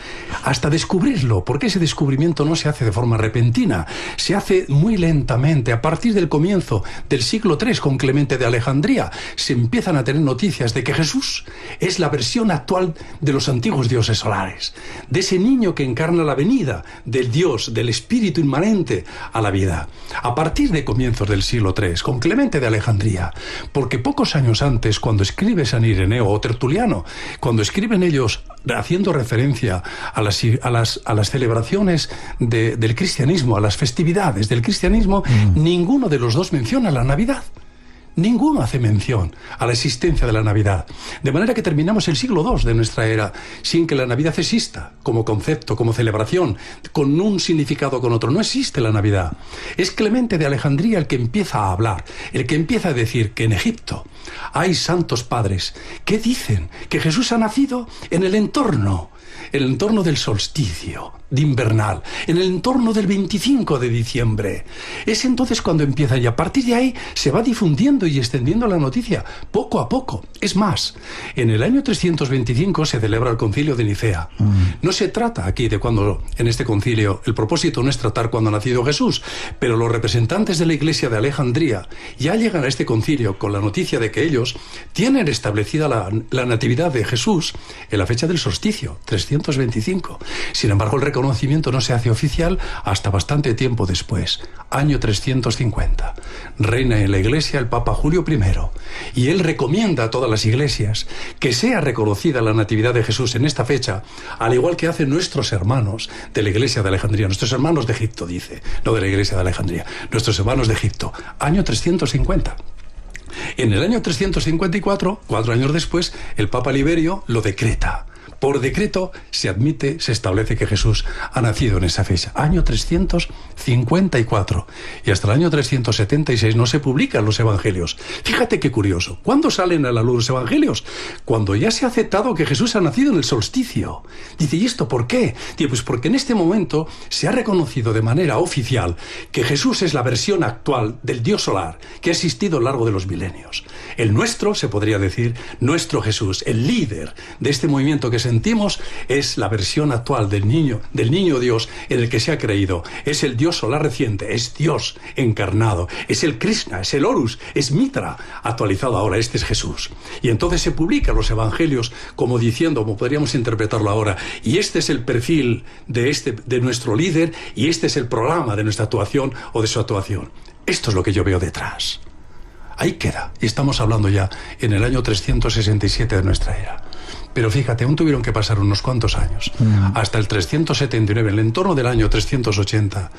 hasta descubrirlo, porque ese descubrimiento no se hace de forma repentina, se hace muy lentamente. A partir del comienzo del siglo III, con Clemente de Alejandría, se empiezan a tener noticias de que Jesús es la versión actual de los antiguos dioses solares, de ese niño que encarna la venida del Dios, del espíritu inmanente a la vida. A partir de comienzos del siglo III, con Clemente de Alejandría, porque pocos años antes, cuando escribe San Ireneo o Tertuliano, cuando escriben ellos haciendo referencia a las celebraciones del cristianismo, a las festividades del cristianismo, ninguno de los dos menciona la Navidad. Ninguno hace mención a la existencia de la Navidad. De manera que terminamos el siglo II de nuestra era sin que la Navidad exista como concepto, como celebración, con un significado o con otro. No existe la Navidad. Es Clemente de Alejandría el que empieza a hablar, el que empieza a decir que en Egipto hay santos padres que dicen que Jesús ha nacido en el entorno del solsticio de invernal, en el entorno del 25 de diciembre. Es entonces cuando empieza, y a partir de ahí se va difundiendo y extendiendo la noticia poco a poco. Es más, en el año 325 se celebra el concilio de Nicea. No se trata aquí de cuando, en este concilio, el propósito no es tratar cuando ha nacido Jesús, pero los representantes de la Iglesia de Alejandría ya llegan a este concilio con la noticia de que ellos tienen establecida la natividad de Jesús en la fecha del solsticio, 325. Sin embargo, el reconocimiento no se hace oficial hasta bastante tiempo después, año 350. Reina en la Iglesia el Papa Julio I, y él recomienda a todas las iglesias que sea reconocida la natividad de Jesús en esta fecha, al igual que hacen nuestros hermanos de la Iglesia de Alejandría, nuestros hermanos de Egipto, dice, no de la Iglesia de Alejandría, nuestros hermanos de Egipto, año 350. En el año 354, 4 años después, el Papa Liberio lo decreta. Por decreto se admite, se establece que Jesús ha nacido en esa fecha, año 354, y hasta el año 376 no se publican los evangelios. Fíjate qué curioso, ¿cuándo salen a la luz los evangelios? Cuando ya se ha aceptado que Jesús ha nacido en el solsticio. Dice, ¿y esto por qué? Dice, pues porque en este momento se ha reconocido de manera oficial que Jesús es la versión actual del Dios solar que ha existido a lo largo de los milenios. El nuestro, se podría decir, nuestro Jesús, el líder de este movimiento que sentimos, es la versión actual del niño Dios en el que se ha creído. Es el Dios solar reciente, es Dios encarnado, es el Krishna, es el Horus, es Mitra, actualizado ahora. Este es Jesús. Y entonces se publican los evangelios como diciendo, como podríamos interpretarlo ahora, y este es el perfil de nuestro líder, y este es el programa de nuestra actuación o de su actuación. Esto es lo que yo veo detrás. Ahí queda, y estamos hablando ya en el año 367 de nuestra era. Pero fíjate, aún tuvieron que pasar unos cuantos años, hasta el 379, en el entorno del año 380,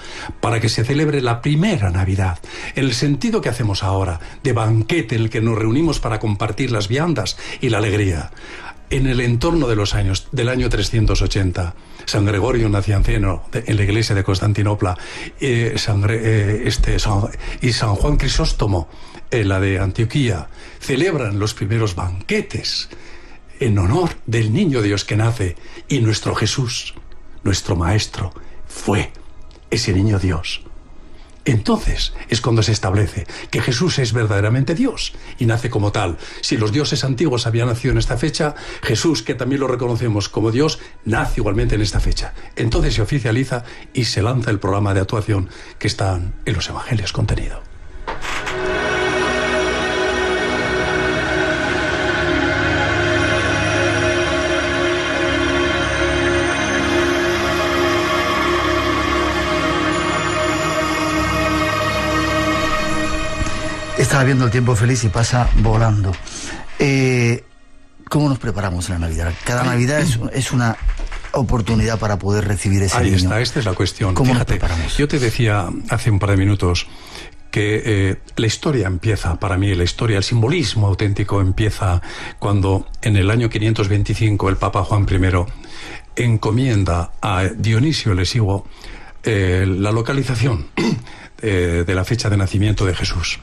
para que se celebre la primera Navidad, en el sentido que hacemos ahora, de banquete en el que nos reunimos para compartir las viandas y la alegría. En el entorno de los años del año 380, San Gregorio Nacianceno en la iglesia de Constantinopla, y San Juan Crisóstomo en la de Antioquía, celebran los primeros banquetes en honor del niño Dios que nace, y nuestro Jesús, nuestro Maestro, fue ese niño Dios. Entonces es cuando se establece que Jesús es verdaderamente Dios y nace como tal. Si los dioses antiguos habían nacido en esta fecha, Jesús, que también lo reconocemos como Dios, nace igualmente en esta fecha. Entonces se oficializa y se lanza el programa de actuación que están en los evangelios contenido. Estaba viendo el tiempo feliz y pasa volando. ¿Cómo nos preparamos en la Navidad? Cada Navidad es una oportunidad para poder recibir ese niño. Ahí está, esta es la cuestión. ¿Cómo Fíjate, nos preparamos? Yo te decía hace un par de minutos que la historia empieza, para mí, el simbolismo auténtico empieza cuando en el año 525 el Papa Juan I encomienda a Dionisio el Exiguo la localización de la fecha de nacimiento de Jesús.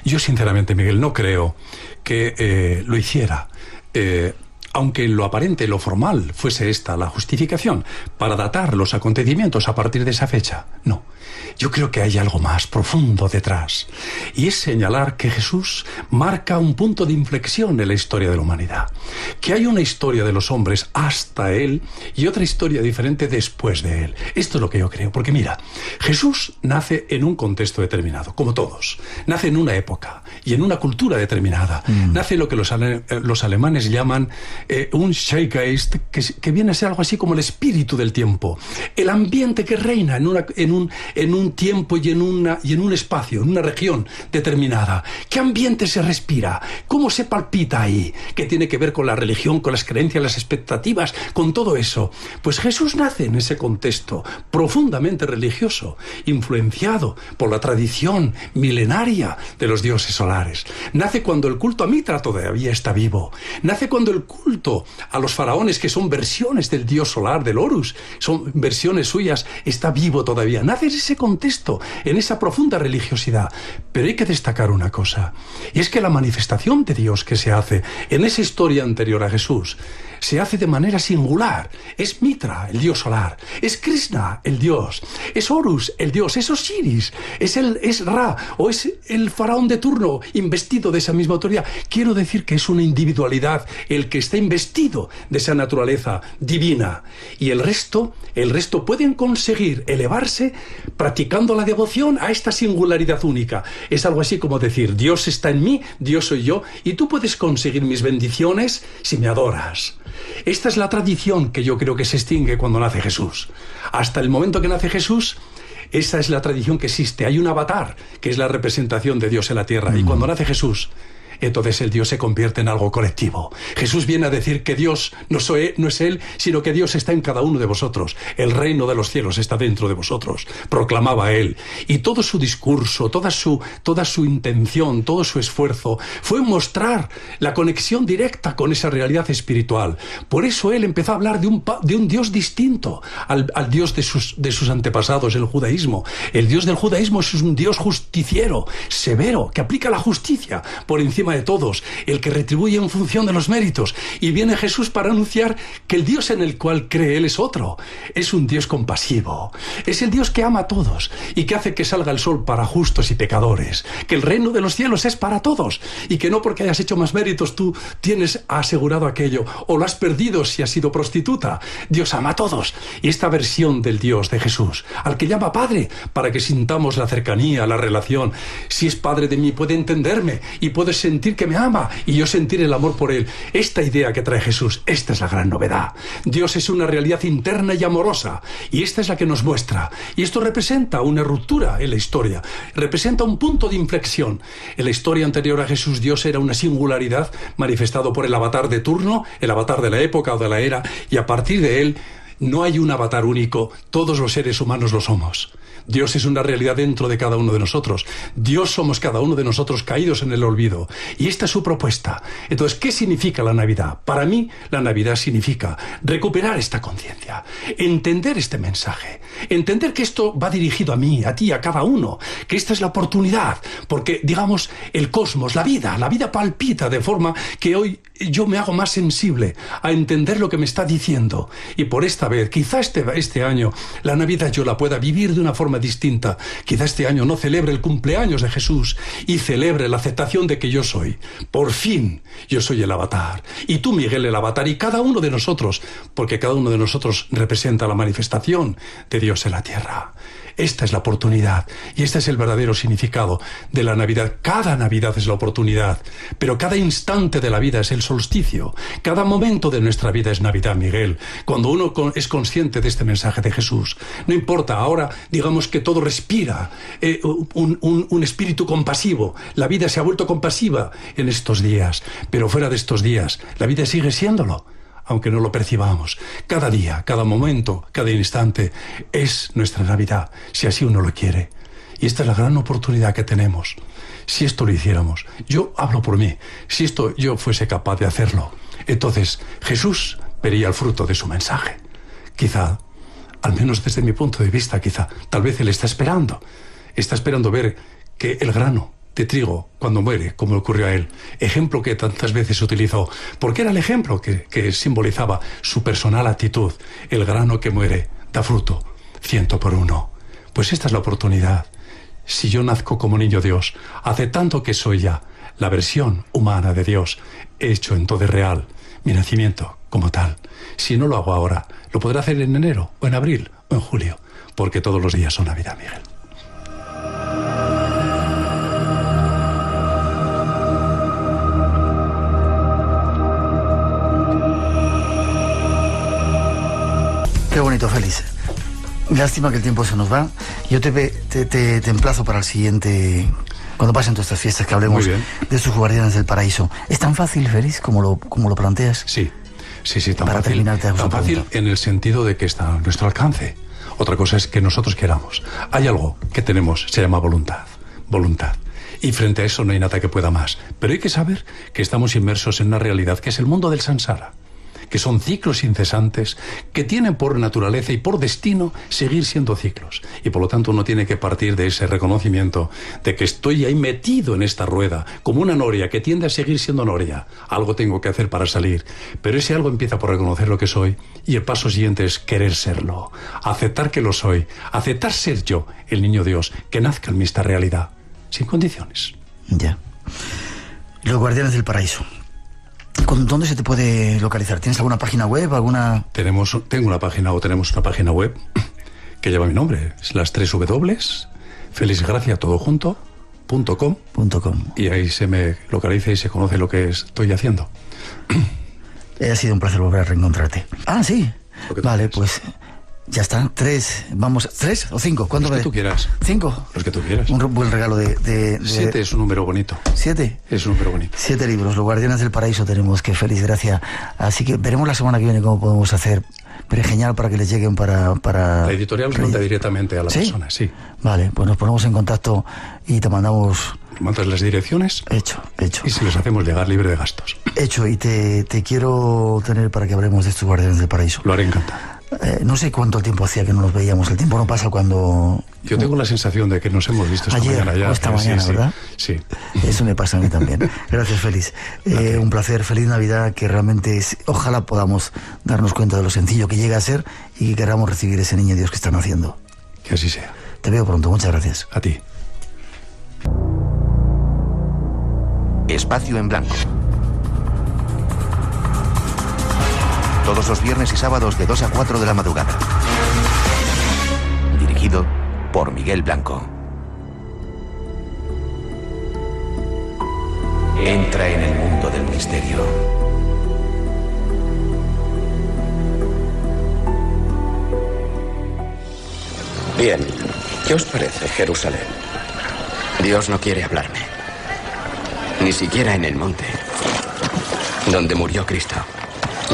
Yo sinceramente, Miguel, no creo que lo hiciera aunque en lo aparente, lo formal, fuese esta la justificación para datar los acontecimientos a partir de esa fecha. No, yo creo que hay algo más profundo detrás, y es señalar que Jesús marca un punto de inflexión en la historia de la humanidad, que hay una historia de los hombres hasta Él y otra historia diferente después de Él. Esto es lo que yo creo, porque mira, Jesús nace en un contexto determinado, como todos, nace en una época y en una cultura determinada, nace lo que los alemanes llaman un Zeitgeist, que viene a ser algo así como el espíritu del tiempo, el ambiente que reina en un tiempo y en un espacio, en una región determinada. ¿Qué ambiente se respira? ¿Cómo se palpita ahí? ¿Qué tiene que ver con la religión, con las creencias, las expectativas, con todo eso? Pues Jesús nace en ese contexto profundamente religioso, influenciado por la tradición milenaria de los dioses solares. Nace cuando el culto a Mitra todavía está vivo. Nace cuando el culto a los faraones, que son versiones del dios solar, del Horus, son versiones suyas, está vivo todavía. Nace en ese contexto, en esa profunda religiosidad. Pero hay que destacar una cosa, y es que la manifestación de Dios que se hace en esa historia anterior a Jesús se hace de manera singular. Es Mitra, el dios solar, es Krishna, el dios, es Horus, el dios, es Osiris, es Ra, o es el faraón de turno investido de esa misma autoridad. Quiero decir que es una individualidad el que está investido de esa naturaleza divina, y el resto pueden conseguir elevarse practicando la devoción a esta singularidad única. Es algo así como decir: Dios está en mí, Dios soy yo, y tú puedes conseguir mis bendiciones si me adoras. Esta es la tradición que yo creo que se extingue cuando nace Jesús. Hasta el momento que nace Jesús, esa es la tradición que existe. Hay un avatar que es la representación de Dios en la tierra, y cuando nace Jesús, entonces el Dios se convierte en algo colectivo. Jesús viene a decir que Dios no es Él, sino que Dios está en cada uno de vosotros. El reino de los cielos está dentro de vosotros, proclamaba Él. Y todo su discurso, toda su intención, todo su esfuerzo fue mostrar la conexión directa con esa realidad espiritual. Por eso Él empezó a hablar de un Dios distinto al Dios de sus antepasados, el judaísmo. El Dios del judaísmo es un Dios justiciero, severo, que aplica la justicia por encima de todos, el que retribuye en función de los méritos. Y viene Jesús para anunciar que el Dios en el cual cree Él es otro. Es un Dios compasivo, es el Dios que ama a todos y que hace que salga el sol para justos y pecadores, que el reino de los cielos es para todos, y que no porque hayas hecho más méritos tú tienes asegurado aquello, o lo has perdido si has sido prostituta. Dios ama a todos. Y esta versión del Dios de Jesús, al que llama Padre, para que sintamos la cercanía, la relación. Si es Padre de mí, puede entenderme y puede sentir que me ama y yo sentir el amor por Él. Esta idea que trae Jesús, esta es la gran novedad. Dios es una realidad interna y amorosa, y esta es la que nos muestra. Y esto representa una ruptura en la historia, representa un punto de inflexión. En la historia anterior a Jesús, Dios era una singularidad manifestado por el avatar de turno, el avatar de la época o de la era, y a partir de él no hay un avatar único, todos los seres humanos lo somos. Dios es una realidad dentro de cada uno de nosotros. Dios somos cada uno de nosotros caídos en el olvido. Y esta es su propuesta. Entonces, ¿qué significa la Navidad? Para mí, la Navidad significa recuperar esta conciencia, entender este mensaje, entender que esto va dirigido a mí, a ti, a cada uno, que esta es la oportunidad, porque, digamos, el cosmos, la vida palpita de forma que hoy yo me hago más sensible a entender lo que me está diciendo. Y por esta vez, quizá este año, la Navidad yo la pueda vivir de una forma distinta. Quizá este año no celebre el cumpleaños de Jesús y celebre la aceptación de que yo soy. Por fin, yo soy el avatar. Y tú, Miguel, el avatar. Y cada uno de nosotros, porque cada uno de nosotros representa la manifestación de Dios en la tierra. Esta es la oportunidad y este es el verdadero significado de la Navidad. Cada Navidad es la oportunidad, pero cada instante de la vida es el solsticio. Cada momento de nuestra vida es Navidad, Miguel. Cuando uno es consciente de este mensaje de Jesús, no importa, ahora digamos que todo respira un espíritu compasivo. La vida se ha vuelto compasiva en estos días, pero fuera de estos días, la vida sigue siéndolo. Aunque no lo percibamos, cada día, cada momento, cada instante es nuestra Navidad, si así uno lo quiere. Y esta es la gran oportunidad que tenemos. Si esto lo hiciéramos, yo hablo por mí, si esto yo fuese capaz de hacerlo, entonces Jesús vería el fruto de su mensaje. Quizá, al menos desde mi punto de vista, tal vez Él está esperando ver que el grano de trigo cuando muere, como ocurrió a él. Ejemplo que tantas veces utilizó, porque era el ejemplo que simbolizaba su personal actitud. El grano que muere da fruto, 100 por 1. Pues esta es la oportunidad. Si yo nazco como niño Dios, aceptando que soy ya la versión humana de Dios, hecho en todo real, mi nacimiento como tal. Si no lo hago ahora, lo podré hacer en enero, o en abril, o en julio, porque todos los días son Navidad, Miguel. Qué bonito, Félix. Lástima que el tiempo se nos va. Yo te emplazo para el siguiente, cuando pasen todas estas fiestas, que hablemos de sus guardianes del paraíso. ¿Es tan fácil, Félix, como lo planteas? Sí, tan para fácil. Tan fácil en el sentido de que está a nuestro alcance. Otra cosa es que nosotros queramos. Hay algo que tenemos, se llama voluntad. Y frente a eso no hay nada que pueda más. Pero hay que saber que estamos inmersos en una realidad que es el mundo del samsara, que son ciclos incesantes, que tienen por naturaleza y por destino seguir siendo ciclos. Y por lo tanto uno tiene que partir de ese reconocimiento de que estoy ahí metido en esta rueda, como una noria que tiende a seguir siendo noria. Algo tengo que hacer para salir. Pero ese algo empieza por reconocer lo que soy, y el paso siguiente es querer serlo, aceptar que lo soy, aceptar ser yo, el niño Dios, que nazca en mí esta realidad, sin condiciones. Ya. Los guardianes del paraíso. ¿Dónde se te puede localizar? ¿Tienes alguna página web? Tenemos una página web que lleva mi nombre. Es las 3 W, felixgraciatodojunto.com. Y ahí se me localiza y se conoce lo que estoy haciendo. Ha sido un placer volver a reencontrarte. Ah, sí. Vale, pues ya está. 3, vamos, 3 o 5. ¿Cuánto Los que tú quieras. 5. Los que tú quieras. Un buen regalo de 7 es un número bonito. 7. Es un número bonito. 7 libros, Los Guardianes del Paraíso tenemos, que Félix Gracia. Así que veremos la semana que viene cómo podemos hacer genial para que les lleguen para... La editorial manda directamente a la persona, sí. Vale, pues nos ponemos en contacto y te mandamos... ¿Mandas las direcciones? Hecho. Y se les hacemos llegar libre de gastos. Hecho, y te quiero tener para que hablemos de estos Guardianes del Paraíso. Lo haré encantado. No sé cuánto tiempo hacía que no nos veíamos. El tiempo no pasa cuando... Yo tengo la sensación de que nos hemos visto esta ayer, mañana ya. Esta mañana, ¿verdad? Sí. Eso me pasa a mí también. Gracias, Félix. Un placer. Feliz Navidad, que realmente ojalá podamos darnos cuenta de lo sencillo que llega a ser y que queramos recibir ese niño Dios que están haciendo. Que así sea. Te veo pronto. Muchas gracias. A ti. Espacio en Blanco. Todos los viernes y sábados de 2 a 4 de la madrugada. Dirigido por Miguel Blanco. Entra en el mundo del misterio. Bien, ¿qué os parece Jerusalén? Dios no quiere hablarme. Ni siquiera en el monte donde murió Cristo.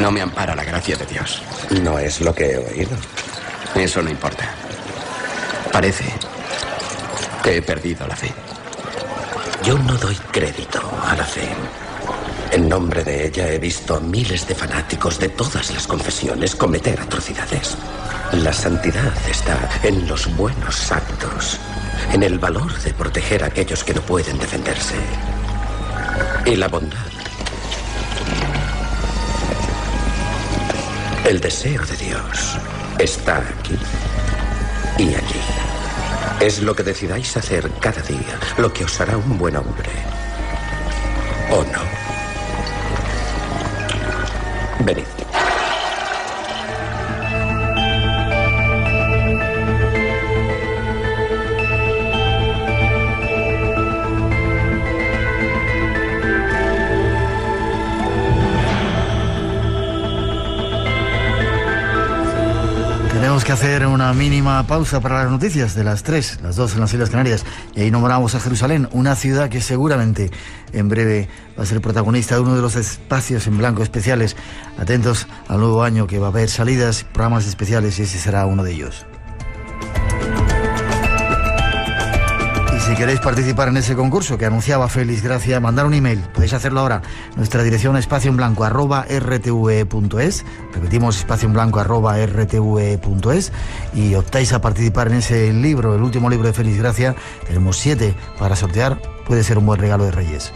No me ampara la gracia de Dios. No es lo que he oído. Eso no importa. Parece que he perdido la fe. Yo no doy crédito a la fe. En nombre de ella he visto a miles de fanáticos de todas las confesiones cometer atrocidades. La santidad está en los buenos actos, en el valor de proteger a aquellos que no pueden defenderse. Y la bondad, el deseo de Dios, está aquí y allí. Es lo que decidáis hacer cada día, lo que os hará un buen hombre. ¿O no? Venid. Tenemos que hacer una mínima pausa para las noticias de las 3, las 2 en las Islas Canarias. Y ahí nombramos a Jerusalén, una ciudad que seguramente en breve va a ser protagonista de uno de los espacios en blanco especiales. Atentos al nuevo año, que va a haber salidas, programas especiales, y ese será uno de ellos. Si queréis participar en ese concurso que anunciaba Félix Gracia, mandar un email. Podéis hacerlo ahora. Nuestra dirección es espacioenblanco@rtve.es. Repetimos, espacioenblanco@rtve.es. Y optáis a participar en ese libro, el último libro de Félix Gracia. Tenemos 7 para sortear. puede ser un buen regalo de Reyes.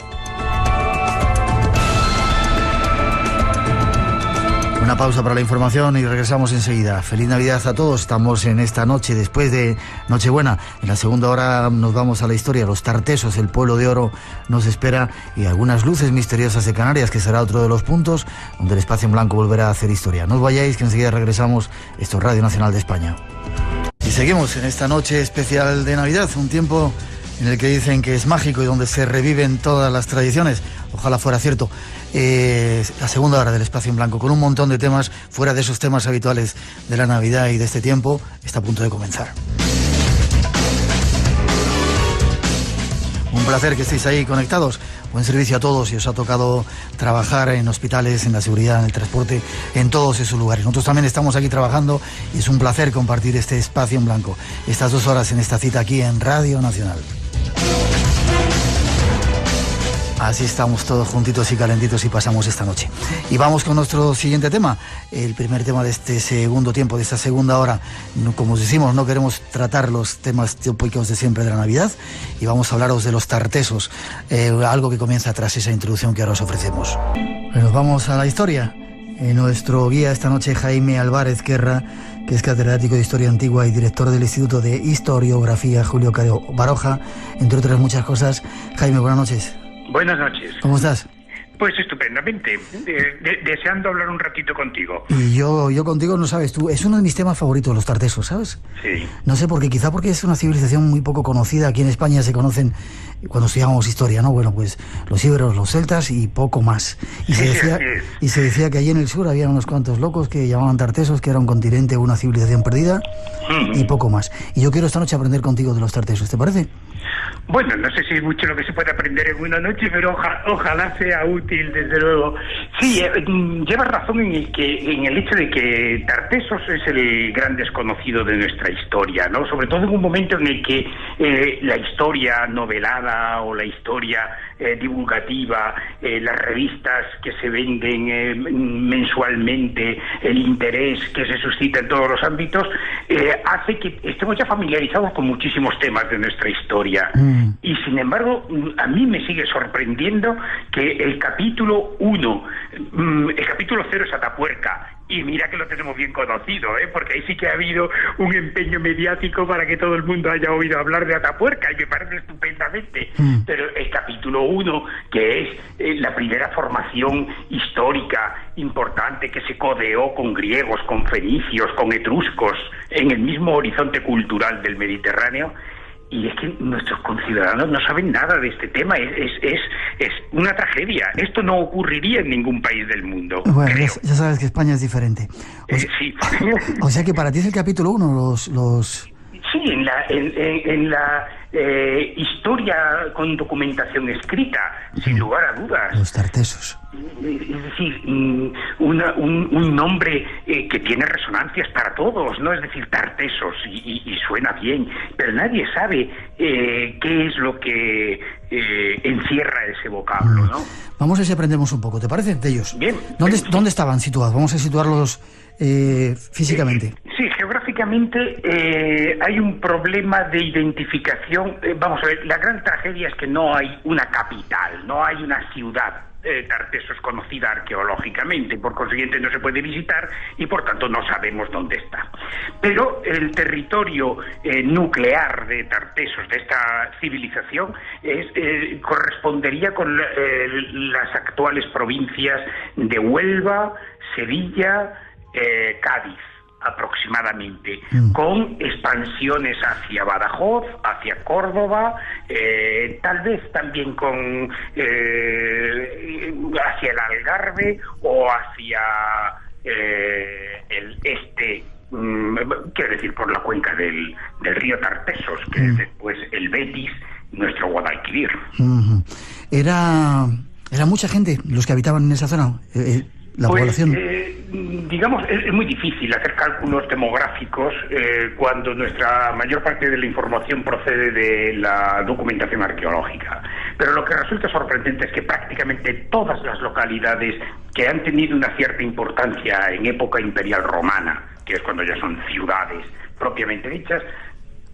Una pausa para la información y regresamos enseguida. Feliz Navidad a todos. Estamos en esta noche, después de Nochebuena. En la segunda hora nos vamos a la historia. Los Tartesos, el pueblo de oro, nos espera, y algunas luces misteriosas de Canarias, que será otro de los puntos donde el Espacio en Blanco volverá a hacer historia. No os vayáis, que enseguida regresamos. Esto es Radio Nacional de España. Y seguimos en esta noche especial de Navidad, un tiempo en el que dicen que es mágico y donde se reviven todas las tradiciones. Ojalá fuera cierto. La segunda hora del Espacio en Blanco, con un montón de temas fuera de esos temas habituales de la Navidad y de este tiempo, está a punto de comenzar. Un placer que estéis ahí conectados. Buen servicio a todos. Si os ha tocado trabajar en hospitales, en la seguridad, en el transporte, en todos esos lugares. Nosotros también estamos aquí trabajando y es un placer compartir este Espacio en Blanco, estas 2 horas en esta cita aquí en Radio Nacional. Así estamos todos juntitos y calentitos y pasamos esta noche. Y vamos con nuestro siguiente tema, el primer tema de este segundo tiempo, de esta segunda hora. Como os decimos, no queremos tratar los temas tópicos de siempre de la Navidad y vamos a hablaros de los Tartesos, algo que comienza tras esa introducción que ahora os ofrecemos. Bueno, vamos a la historia. Nuestro guía esta noche, Jaime Álvarez Guerra, que es catedrático de Historia Antigua y director del Instituto de Historiografía Julio Caro Baroja, entre otras muchas cosas. Jaime, buenas noches. Buenas noches. ¿Cómo estás? Pues estupendamente, deseando hablar un ratito contigo. Y yo contigo, no sabes tú, es uno de mis temas favoritos, los Tartesos, ¿sabes? Sí. No sé por qué, quizá porque es una civilización muy poco conocida. Aquí en España se conocen, cuando estudiábamos historia, ¿no? Bueno, pues los íberos, los celtas y poco más. Y se decía que allí en el sur había unos cuantos locos que llamaban Tartesos, que era un continente o una civilización perdida, y poco más. Y yo quiero esta noche aprender contigo de los Tartesos, ¿te parece? Bueno, no sé si es mucho lo que se puede aprender en una noche, pero ojalá sea útil, desde luego. Sí, llevas razón en el hecho de que Tartesos es el gran desconocido de nuestra historia, ¿no? Sobre todo en un momento en el que la historia novelada o la historia divulgativa, las revistas que se venden mensualmente, el interés que se suscita en todos los ámbitos, hace que estemos ya familiarizados con muchísimos temas de nuestra historia. Y sin embargo, a mí me sigue sorprendiendo que el capítulo 1, el capítulo 0 es Atapuerca. Y mira que lo tenemos bien conocido, porque ahí sí que ha habido un empeño mediático para que todo el mundo haya oído hablar de Atapuerca, y me parece estupendamente. Pero el capítulo 1, que es la primera formación histórica importante que se codeó con griegos, con fenicios, con etruscos, en el mismo horizonte cultural del Mediterráneo, y es que nuestros conciudadanos no saben nada de este tema. Es una tragedia. Esto no ocurriría en ningún país del mundo. Bueno, ya sabes que España es diferente. Sí. O sea que para ti es el capítulo 1, los... Sí, en la historia con documentación escrita, sin lugar a dudas. Los Tartesos. Es decir, un nombre que tiene resonancias para todos, ¿no? Es decir, Tartesos, y suena bien, pero nadie sabe qué es lo que encierra ese vocablo, ¿no? Vamos a ver si aprendemos un poco, ¿te parece? De ellos. Bien. ¿Dónde estaban situados? Vamos a situarlos físicamente. Sí, geográficamente hay un problema de identificación. Vamos a ver, la gran tragedia es que no hay una capital, no hay una ciudad. Tartesos conocida arqueológicamente, por consiguiente no se puede visitar y por tanto no sabemos dónde está. Pero el territorio nuclear de Tartesos, de esta civilización, correspondería con las actuales provincias de Huelva, Sevilla, Cádiz, aproximadamente, con expansiones hacia Badajoz, hacia Córdoba, tal vez también hacia el Algarve o hacia el este, quiero decir, por la cuenca del río Tartesos, que es después el Betis, nuestro Guadalquivir. Era mucha gente los que habitaban en esa zona. La población. Digamos, es muy difícil hacer cálculos demográficos cuando nuestra mayor parte de la información procede de la documentación arqueológica. Pero lo que resulta sorprendente es que prácticamente todas las localidades que han tenido una cierta importancia en época imperial romana, que es cuando ya son ciudades propiamente dichas,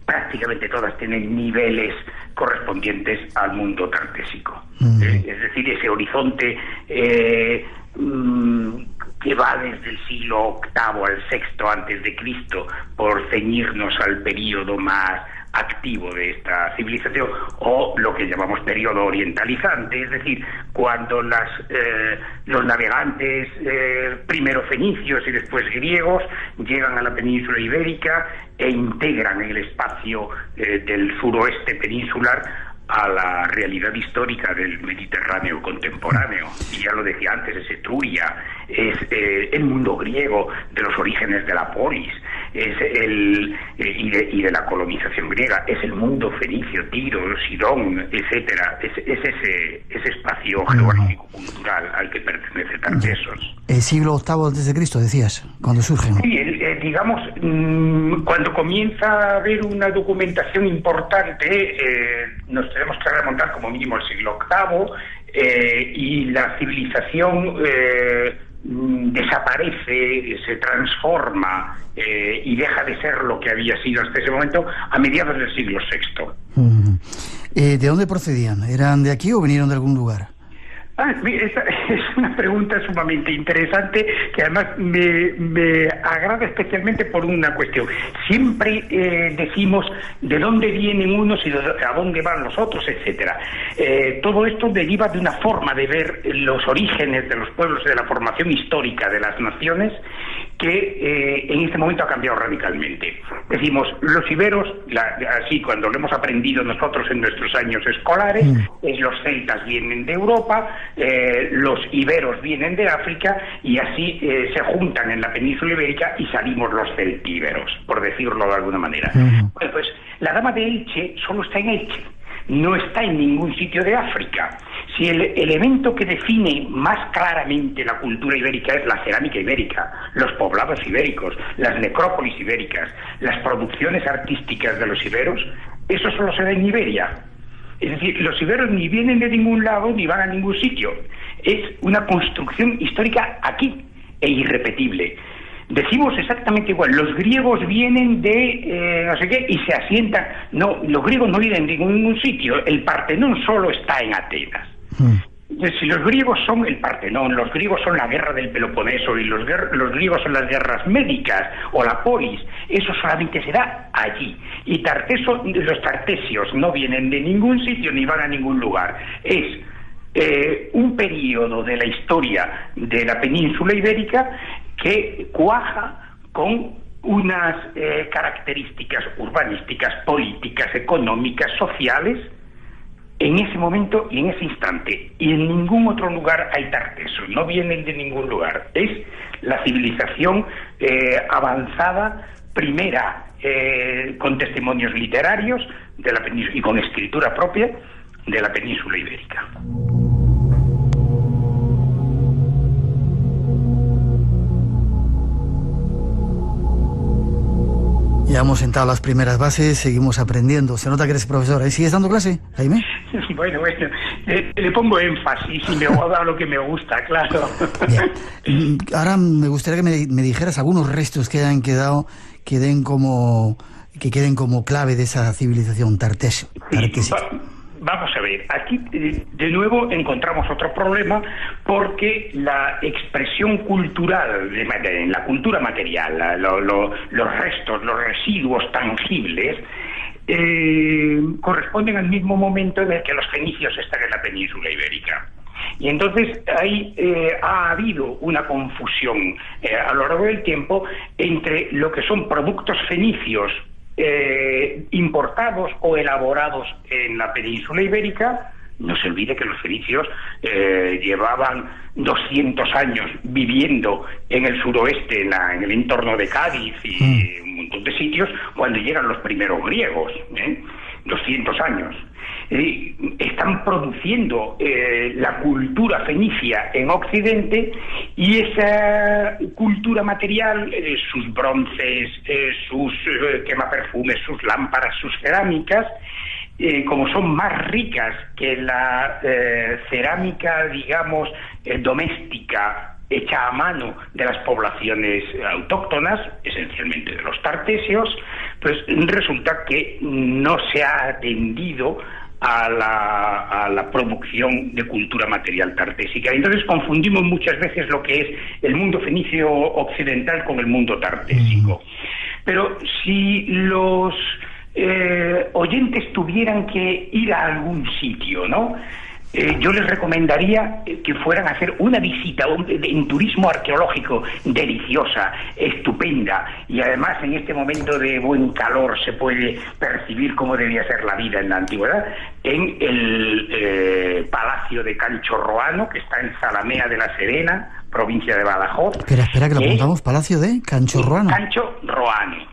prácticamente todas tienen niveles correspondientes al mundo tartésico. Es decir, ese horizonte que va desde el siglo VIII al VI antes de Cristo, por ceñirnos al periodo más activo de esta civilización, o lo que llamamos periodo orientalizante, es decir, cuando los navegantes primero fenicios y después griegos llegan a la península ibérica e integran el espacio del suroeste peninsular a la realidad histórica del Mediterráneo contemporáneo. Y ya lo decía antes, es Etruria, es el mundo griego de los orígenes de la polis, es y de la colonización griega, es el mundo fenicio, Tiro, Sidón, etcétera. Es ese espacio geográfico cultural al que pertenece Tartessos. El siglo VIII antes de Cristo, decías, cuando surgen. Sí, digamos, cuando comienza a haber una documentación importante, nos tenemos que remontar como mínimo al siglo VIII, y la civilización desaparece, se transforma y deja de ser lo que había sido hasta ese momento a mediados del siglo VI. ¿De dónde procedían? ¿Eran de aquí o vinieron de algún lugar? Esa es una pregunta sumamente interesante que además me agrada especialmente por una cuestión. Siempre decimos de dónde vienen unos y a dónde van los otros, etcétera. Todo esto deriva de una forma de ver los orígenes de los pueblos y de la formación histórica de las naciones que en este momento ha cambiado radicalmente. Decimos, los iberos, así cuando lo hemos aprendido nosotros en nuestros años escolares, los celtas vienen de Europa, los iberos vienen de África, y así se juntan en la península ibérica y salimos los celtíberos, por decirlo de alguna manera. Bueno, pues la dama de Elche solo está en Elche, no está en ningún sitio de África. Si el elemento que define más claramente la cultura ibérica es la cerámica ibérica, los poblados ibéricos, las necrópolis ibéricas, las producciones artísticas de los iberos, eso solo se da en Iberia. Es decir, los iberos ni vienen de ningún lado ni van a ningún sitio. Es una construcción histórica aquí e irrepetible. Decimos exactamente igual, los griegos vienen de no sé qué y se asientan. No, los griegos no vienen de ningún sitio, el Partenón solo está en Atenas. Si los griegos son el Partenón, los griegos son la guerra del Peloponeso y los griegos son las guerras médicas o la polis, eso solamente se da allí. Y los tartesios no vienen de ningún sitio ni van a ningún lugar. Es un periodo de la historia de la península ibérica que cuaja con unas características urbanísticas, políticas, económicas, sociales, en ese momento y en ese instante. Y en ningún otro lugar hay tartesos, no vienen de ningún lugar. Es la civilización avanzada, primera, con testimonios literarios de la península y con escritura propia de la península ibérica. Ya hemos sentado las primeras bases, seguimos aprendiendo. Se nota que eres profesor. ¿Sigues dando clase, Jaime? Bueno, le pongo énfasis y me guarda lo que me gusta, claro. Bien. Ahora me gustaría que me dijeras algunos restos que hayan quedado, que queden como clave de esa civilización tartésica. Vamos a ver, aquí de nuevo encontramos otro problema, porque la expresión cultural, en la cultura material, los restos, los residuos tangibles, corresponden al mismo momento en el que los fenicios están en la península ibérica. Y entonces ahí ha habido una confusión a lo largo del tiempo entre lo que son productos fenicios importados o elaborados en la península ibérica. No se olvide que los fenicios llevaban 200 años viviendo en el suroeste, en el entorno de Cádiz y un montón de sitios, cuando llegan los primeros griegos, 200 años. Están produciendo la cultura fenicia en Occidente, y esa cultura material, sus bronces, sus quemaperfumes, sus lámparas, sus cerámicas, como son más ricas que la cerámica, digamos, doméstica, hecha a mano de las poblaciones autóctonas, esencialmente de los tartesios, pues resulta que no se ha atendido a la producción de cultura material tartésica. Entonces confundimos muchas veces lo que es el mundo fenicio occidental con el mundo tartésico. Pero si los oyentes tuvieran que ir a algún sitio, ¿no? Yo les recomendaría que fueran a hacer una visita en turismo arqueológico deliciosa, estupenda, y además en este momento de buen calor se puede percibir cómo debía ser la vida en la antigüedad, en el Palacio de Cancho Roano, que está en Zalamea de la Serena, provincia de Badajoz. Espera, que lo apuntamos, Palacio de Cancho Roano. Cancho Roano.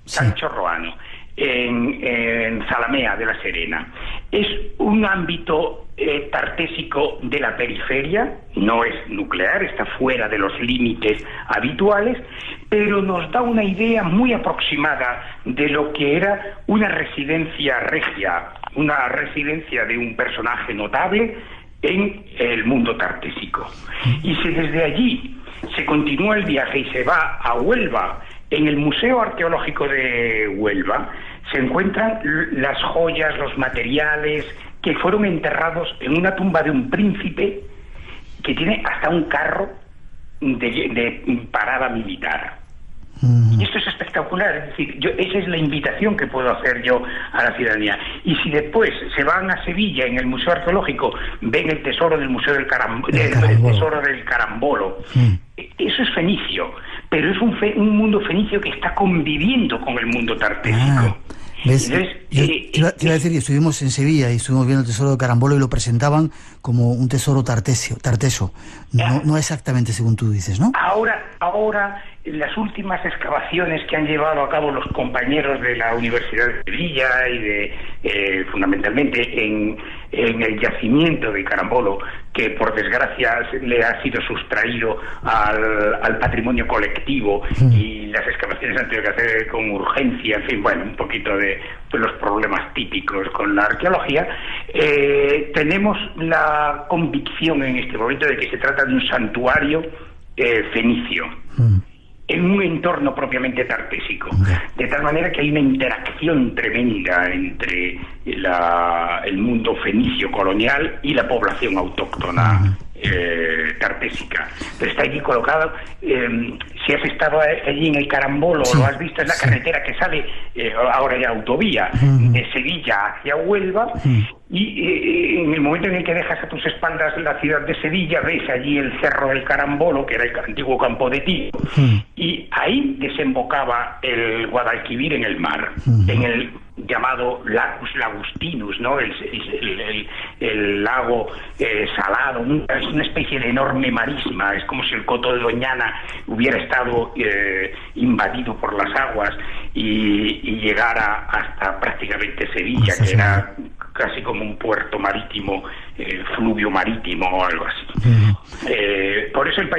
Sí. Cancho Roano. En Zalamea de la Serena. Es un ámbito tartésico de la periferia, no es nuclear, está fuera de los límites habituales, pero nos da una idea muy aproximada de lo que era una residencia regia, una residencia de un personaje notable en el mundo tartésico. Y si desde allí se continúa el viaje y se va a Huelva, en el Museo Arqueológico de Huelva se encuentran las joyas, los materiales que fueron enterrados en una tumba de un príncipe que tiene hasta un carro de parada militar. Y esto es espectacular, es decir, esa es la invitación que puedo hacer yo a la ciudadanía. Y si después se van a Sevilla, en el Museo Arqueológico, ven el tesoro del Museo del tesoro del Carambolo. Eso es fenicio, pero es un mundo fenicio que está conviviendo con el mundo tartésico. ¿Ves? Entonces, te iba a decir que estuvimos en Sevilla y estuvimos viendo el tesoro de Carambolo y lo presentaban como un tesoro tarteso. No exactamente según tú dices, ¿no? Ahora, las últimas excavaciones que han llevado a cabo los compañeros de la Universidad de Sevilla y de fundamentalmente en el yacimiento de Carambolo, que por desgracia le ha sido sustraído al patrimonio colectivo, y las excavaciones han tenido que hacer con urgencia, en fin, bueno, un poquito de los problemas típicos con la arqueología. Tenemos la convicción en este momento de que se trata de un santuario fenicio, en un entorno propiamente tartésico, de tal manera que hay una interacción tremenda entre el mundo fenicio colonial y la población autóctona tartésica. Pero está allí colocado. Si has estado allí en el Carambolo, lo has visto, es la carretera que sale, ahora ya autovía, de Sevilla hacia Huelva, y en el momento en el que dejas a tus espaldas la ciudad de Sevilla, ves allí el Cerro del Carambolo, que era el antiguo campo de tiro, y ahí desembocaba el Guadalquivir en el mar, en el llamado Lacus Lagustinus, ¿no? El lago salado, es una especie de enorme marisma, es como si el Coto de Doñana hubiera estado invadido por las aguas y llegara hasta prácticamente Sevilla, que era casi como un puerto marítimo, fluvio marítimo o algo así. Por eso el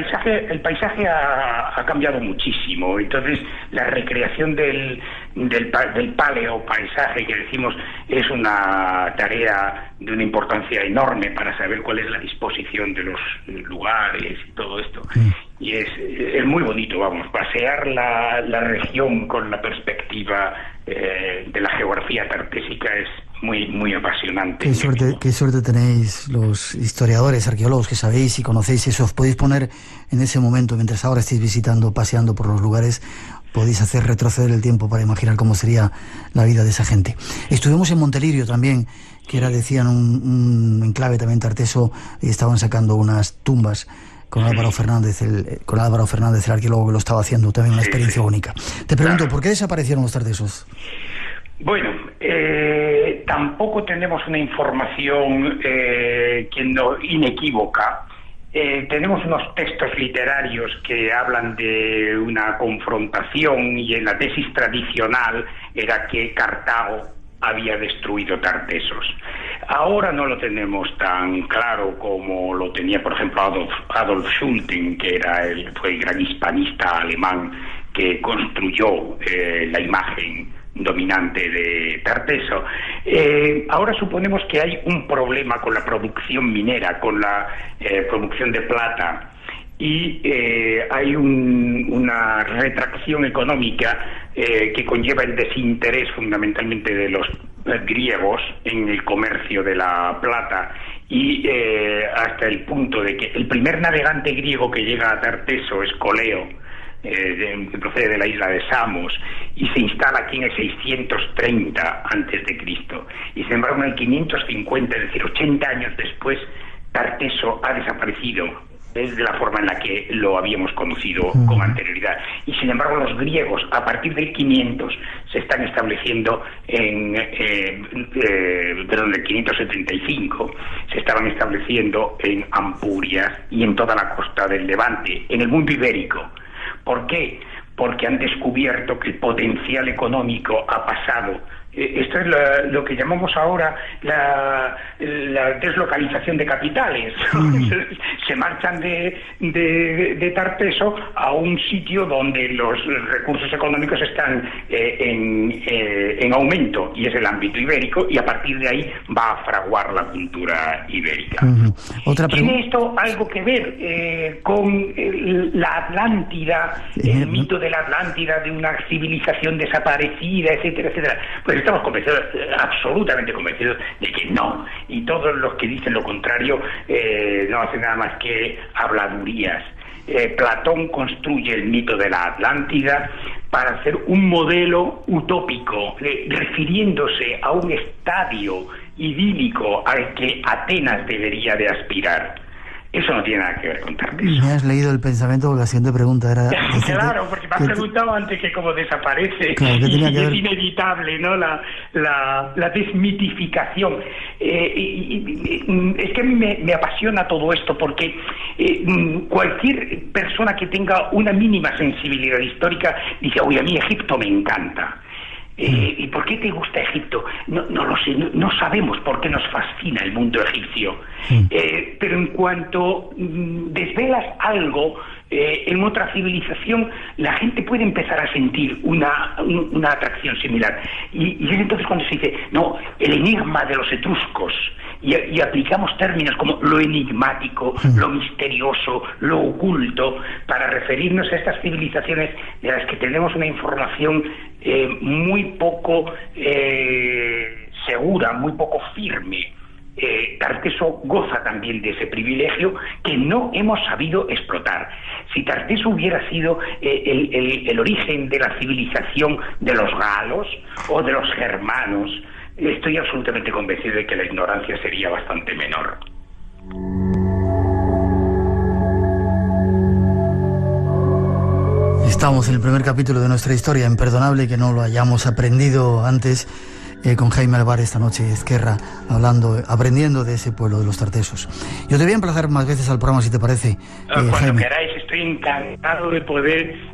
paisaje ha cambiado muchísimo. Entonces la recreación del paleo paisaje, que decimos, es una tarea de una importancia enorme para saber cuál es la disposición de los lugares y todo esto. Y es muy bonito, vamos, pasear la región con la perspectiva de la geografía tartésica es muy, muy apasionante. Qué suerte tenéis los historiadores, arqueólogos que sabéis y conocéis eso. Os podéis poner en ese momento, mientras ahora estéis visitando, paseando por los lugares, podéis hacer retroceder el tiempo para imaginar cómo sería la vida de esa gente. Estuvimos en Montelirio también, que era, decían, un enclave también tarteso, y estaban sacando unas tumbas con Álvaro Fernández, el arqueólogo que lo estaba haciendo, también una experiencia única. Te pregunto, ¿por qué desaparecieron los tartesos? Bueno, tampoco tenemos una información inequívoca. Tenemos unos textos literarios que hablan de una confrontación, y en la tesis tradicional era que Cartago había destruido tartesos. Ahora no lo tenemos tan claro como lo tenía, por ejemplo, Adolf Schulten, que fue el gran hispanista alemán que construyó la imagen dominante de Tarteso. Ahora suponemos que hay un problema con la producción minera, con la producción de plata, y hay una retracción económica que conlleva el desinterés fundamentalmente de los griegos en el comercio de la plata, y hasta el punto de que el primer navegante griego que llega a Tarteso es Coleo, que procede de la isla de Samos, y se instala aquí en el 630 antes de Cristo, y sin embargo en el 550, es decir, 80 años después, Tarteso ha desaparecido de la forma en la que lo habíamos conocido con anterioridad. Y sin embargo los griegos, a partir del 500, se están estableciendo del 575, se estaban estableciendo en Ampurias y en toda la costa del Levante, en el mundo ibérico. ¿Por qué? Porque han descubierto que el potencial económico ha pasado. Esto es lo que llamamos ahora la deslocalización de capitales. Se marchan de Tarteso a un sitio donde los recursos económicos están en aumento, y es el ámbito ibérico, y a partir de ahí va a fraguar la cultura ibérica. ¿Tiene esto algo que ver con la Atlántida, el mito de la Atlántida, de una civilización desaparecida, etcétera, etcétera? Pues estamos convencidos, absolutamente convencidos, de que no. Y todos los que dicen lo contrario no hacen nada más que habladurías. Platón construye el mito de la Atlántida para hacer un modelo utópico, refiriéndose a un estadio idílico al que Atenas debería de aspirar. Eso no tiene nada que ver con Tarteso. Me has leído el pensamiento, porque la siguiente pregunta era... Claro, porque me has preguntado antes que como desaparece, claro, y es inevitable, ¿no?, la desmitificación. Es que a mí me apasiona todo esto, porque cualquier persona que tenga una mínima sensibilidad histórica dice, uy, a mí Egipto me encanta. ¿Y por qué te gusta Egipto? No lo sé, no sabemos por qué nos fascina el mundo egipcio. Pero en cuanto desvelas algo en otra civilización, la gente puede empezar a sentir una atracción similar. Y es entonces cuando se dice, no, el enigma de los etruscos, y aplicamos términos como lo enigmático, lo misterioso, lo oculto, para referirnos a estas civilizaciones de las que tenemos una información muy poco segura, muy poco firme. Tarteso goza también de ese privilegio que no hemos sabido explotar. Si Tarteso hubiera sido el origen de la civilización de los galos o de los germanos, estoy absolutamente convencido de que la ignorancia sería bastante menor. Estamos en el primer capítulo de nuestra historia, imperdonable que no lo hayamos aprendido antes, con Jaime Álvarez esta noche, Ezquerra, aprendiendo de ese pueblo de los tartesos. Yo te voy a emplazar más veces al programa, si te parece, cuando Jaime. queráis, estoy encantado de poder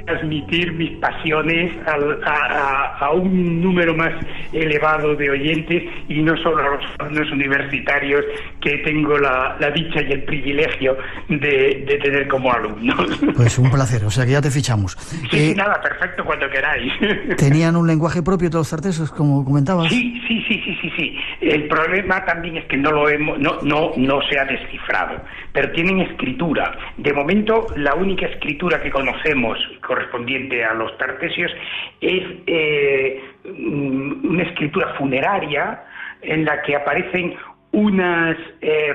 transmitir mis pasiones a un número más elevado de oyentes, y no solo a los alumnos universitarios que tengo la dicha y el privilegio de tener como alumnos. Pues un placer, o sea que ya te fichamos. Sí, nada, perfecto, cuando queráis. ¿Tenían un lenguaje propio todos los tartesos, como comentabas? Sí. El problema también es que no se ha descifrado, pero tienen escritura. De momento, la única escritura que conocemos correspondiente a los tartesios es una escritura funeraria en la que aparecen unas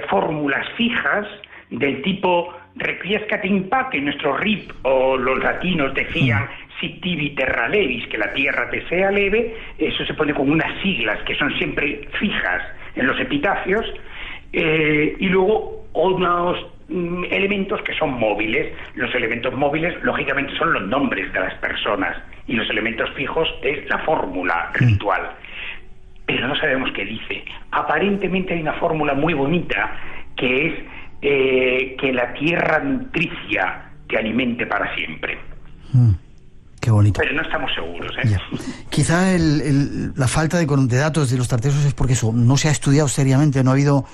fórmulas fijas del tipo requiescat in pace, nuestro RIP o los latinos decían sit tibi terra levis, que la tierra te sea leve. Eso se pone con unas siglas que son siempre fijas en los epitafios, y luego unos elementos que son móviles. Los elementos móviles lógicamente son los nombres de las personas, y los elementos fijos es la fórmula ritual, pero no sabemos qué dice. Aparentemente hay una fórmula muy bonita que es que la tierra nutricia te alimente para siempre. Qué bonito. Pero no estamos seguros, Ya. Quizá la falta de datos de los tartesos es porque eso no se ha estudiado seriamente, no ha habido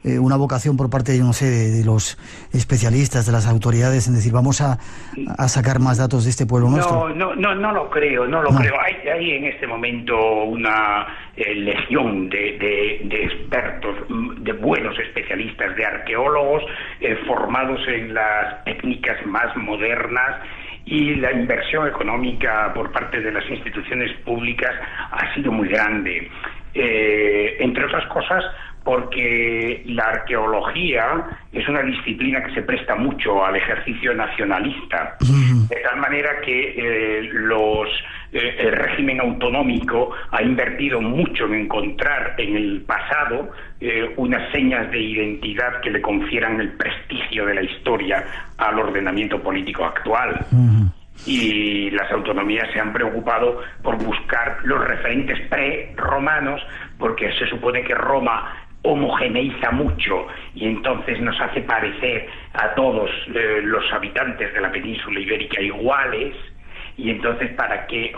una vocación por parte, yo no sé, de los especialistas, de las autoridades, en decir, vamos a sacar más datos de este pueblo nuestro. No lo creo. Hay en este momento una legión de expertos, de buenos especialistas, de arqueólogos formados en las técnicas más modernas, y la inversión económica por parte de las instituciones públicas ha sido muy grande. entre otras cosas porque la arqueología es una disciplina que se presta mucho al ejercicio nacionalista, de tal manera que el régimen autonómico ha invertido mucho en encontrar en el pasado unas señas de identidad que le confieran el prestigio de la historia al ordenamiento político actual. Y las autonomías se han preocupado por buscar los referentes pre-romanos, porque se supone que Roma homogeneiza mucho y entonces nos hace parecer a todos los habitantes de la península ibérica iguales, y entonces para que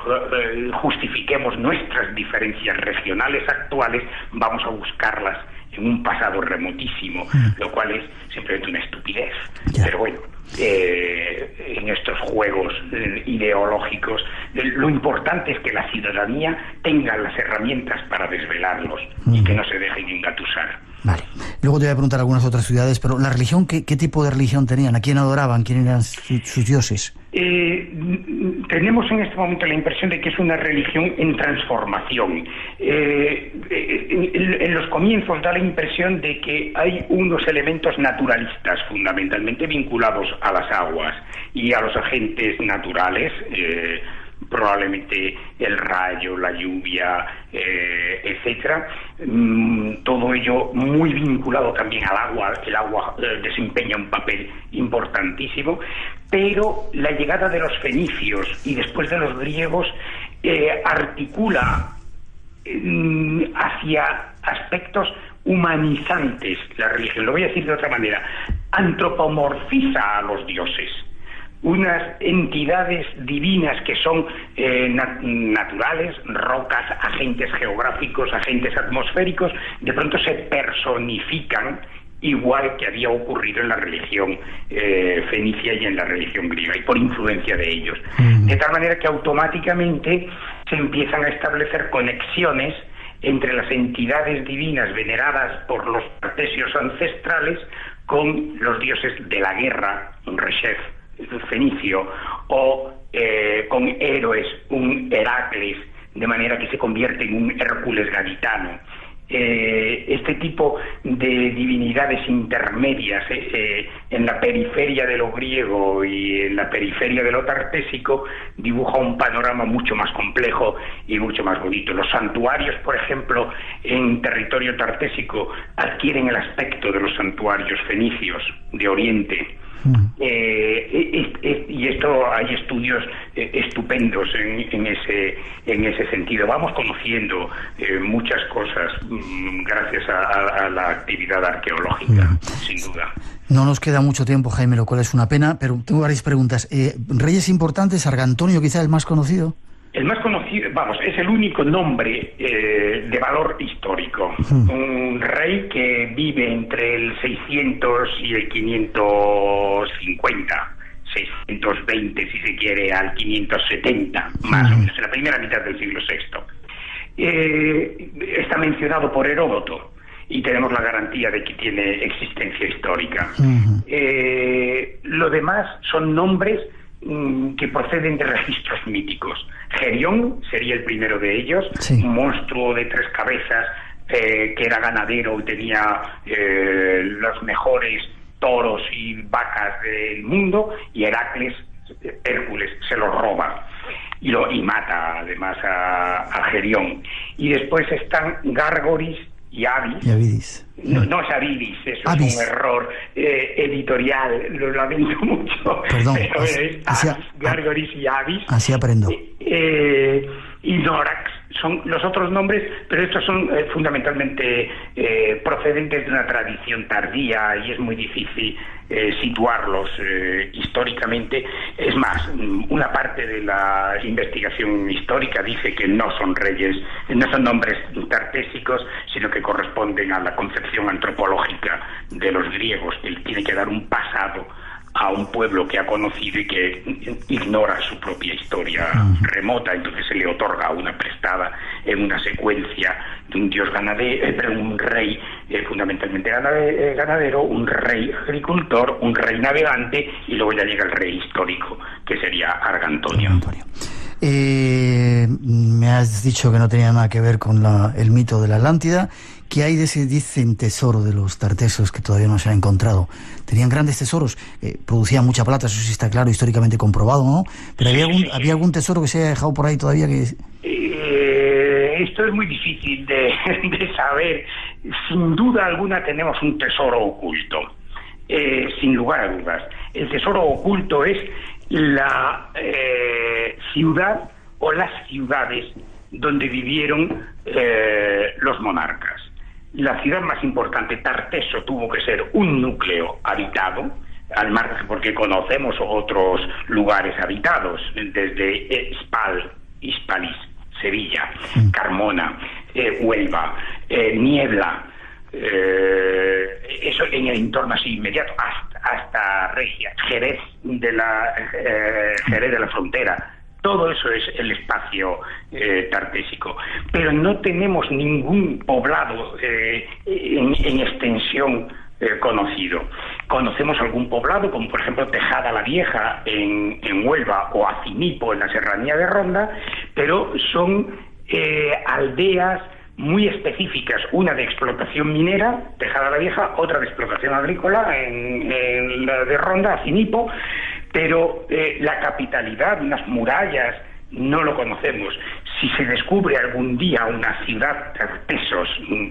justifiquemos nuestras diferencias regionales actuales vamos a buscarlas en un pasado remotísimo, lo cual es simplemente una estupidez. Pero bueno, en estos juegos ideológicos lo importante es que la ciudadanía tenga las herramientas para desvelarlos y que no se dejen engatusar. Vale. Luego te voy a preguntar algunas otras ciudades, pero la religión, ¿qué tipo de religión tenían? ¿A quién adoraban? ¿Quién eran sus dioses? Tenemos en este momento la impresión de que es una religión en transformación. En los comienzos da la impresión de que hay unos elementos naturalistas fundamentalmente vinculados a las aguas y a los agentes naturales, probablemente el rayo, la lluvia, etcétera. Todo ello muy vinculado también al agua. El agua desempeña un papel importantísimo, pero la llegada de los fenicios y después de los griegos articula hacia aspectos humanizantes la religión. Lo voy a decir de otra manera: antropomorfiza a los dioses, unas entidades divinas que son naturales, rocas, agentes geográficos, agentes atmosféricos, de pronto se personifican, igual que había ocurrido en la religión fenicia y en la religión griega, y por influencia de ellos. De tal manera que automáticamente se empiezan a establecer conexiones entre las entidades divinas veneradas por los cartesios ancestrales con los dioses de la guerra, un Reshef fenicio, o con héroes, un Heracles, de manera que se convierte en un Hércules gaditano. Este tipo de divinidades intermedias en la periferia de lo griego y en la periferia de lo tartésico dibuja un panorama mucho más complejo y mucho más bonito. Los santuarios, por ejemplo, en territorio tartésico adquieren el aspecto de los santuarios fenicios de Oriente. Y esto, hay estudios estupendos en ese sentido. Vamos conociendo muchas cosas gracias a la actividad arqueológica, sin duda. No nos queda mucho tiempo, Jaime, lo cual es una pena, pero tengo varias preguntas. ¿Reyes importantes? ¿Argantonio quizá el más conocido? El más conocido, es el único nombre de valor histórico. Un rey que vive entre el 600 y el 550, 620 si se quiere, al 570, más o menos, en la primera mitad del siglo VI. Está mencionado por Heródoto y tenemos la garantía de que tiene existencia histórica. Lo demás son nombres que proceden de registros míticos. Gerión sería el primero de ellos, un monstruo de 3 cabezas que era ganadero y tenía los mejores toros y vacas del mundo, y Hércules se lo roba y mata además a Gerión. Y después están Gárgoris y Avis. No es Avidis, eso es un error editorial, lo lamento mucho. Perdón, pero es Gárgoris y Avis. Así aprendo. Y Norax son los otros nombres, pero estos son fundamentalmente procedentes de una tradición tardía y es muy difícil situarlos históricamente. Es más, una parte de la investigación histórica dice que no son reyes, no son nombres tartésicos, sino que corresponden a la concepción antropológica de los griegos, que tiene que dar un pasado a un pueblo que ha conocido y que ignora su propia historia remota, entonces se le otorga una prestada en una secuencia de un dios ganadero, un rey fundamentalmente ganadero, un rey agricultor, un rey navegante, y luego ya llega el rey histórico, que sería Argantonio. Me has dicho que no tenía nada que ver con el mito de la Atlántida. ¿Qué hay de ese, dicen, tesoro de los tartesos que todavía no se ha encontrado? Tenían grandes tesoros, producían mucha plata, eso sí está claro, históricamente comprobado, ¿no? Pero ¿había algún tesoro que se haya dejado por ahí todavía que...? Esto es muy difícil de saber. Sin duda alguna tenemos un tesoro oculto, sin lugar a dudas. El tesoro oculto es la ciudad o las ciudades donde vivieron los monarcas. La ciudad más importante, Tarteso, tuvo que ser un núcleo habitado, al margen, porque conocemos otros lugares habitados, desde Hispalis, Sevilla, Carmona, Huelva, Niebla, eso en el entorno así inmediato, hasta Regia, Jerez de la Frontera. Todo eso es el espacio tartésico, pero no tenemos ningún poblado en extensión conocido. Conocemos algún poblado, como por ejemplo Tejada la Vieja en Huelva o Acinipo en la serranía de Ronda, pero son aldeas muy específicas, una de explotación minera, Tejada la Vieja, otra de explotación agrícola en la de Ronda, Acinipo, pero la capitalidad, unas murallas, no lo conocemos. Si se descubre algún día una ciudad Tartesos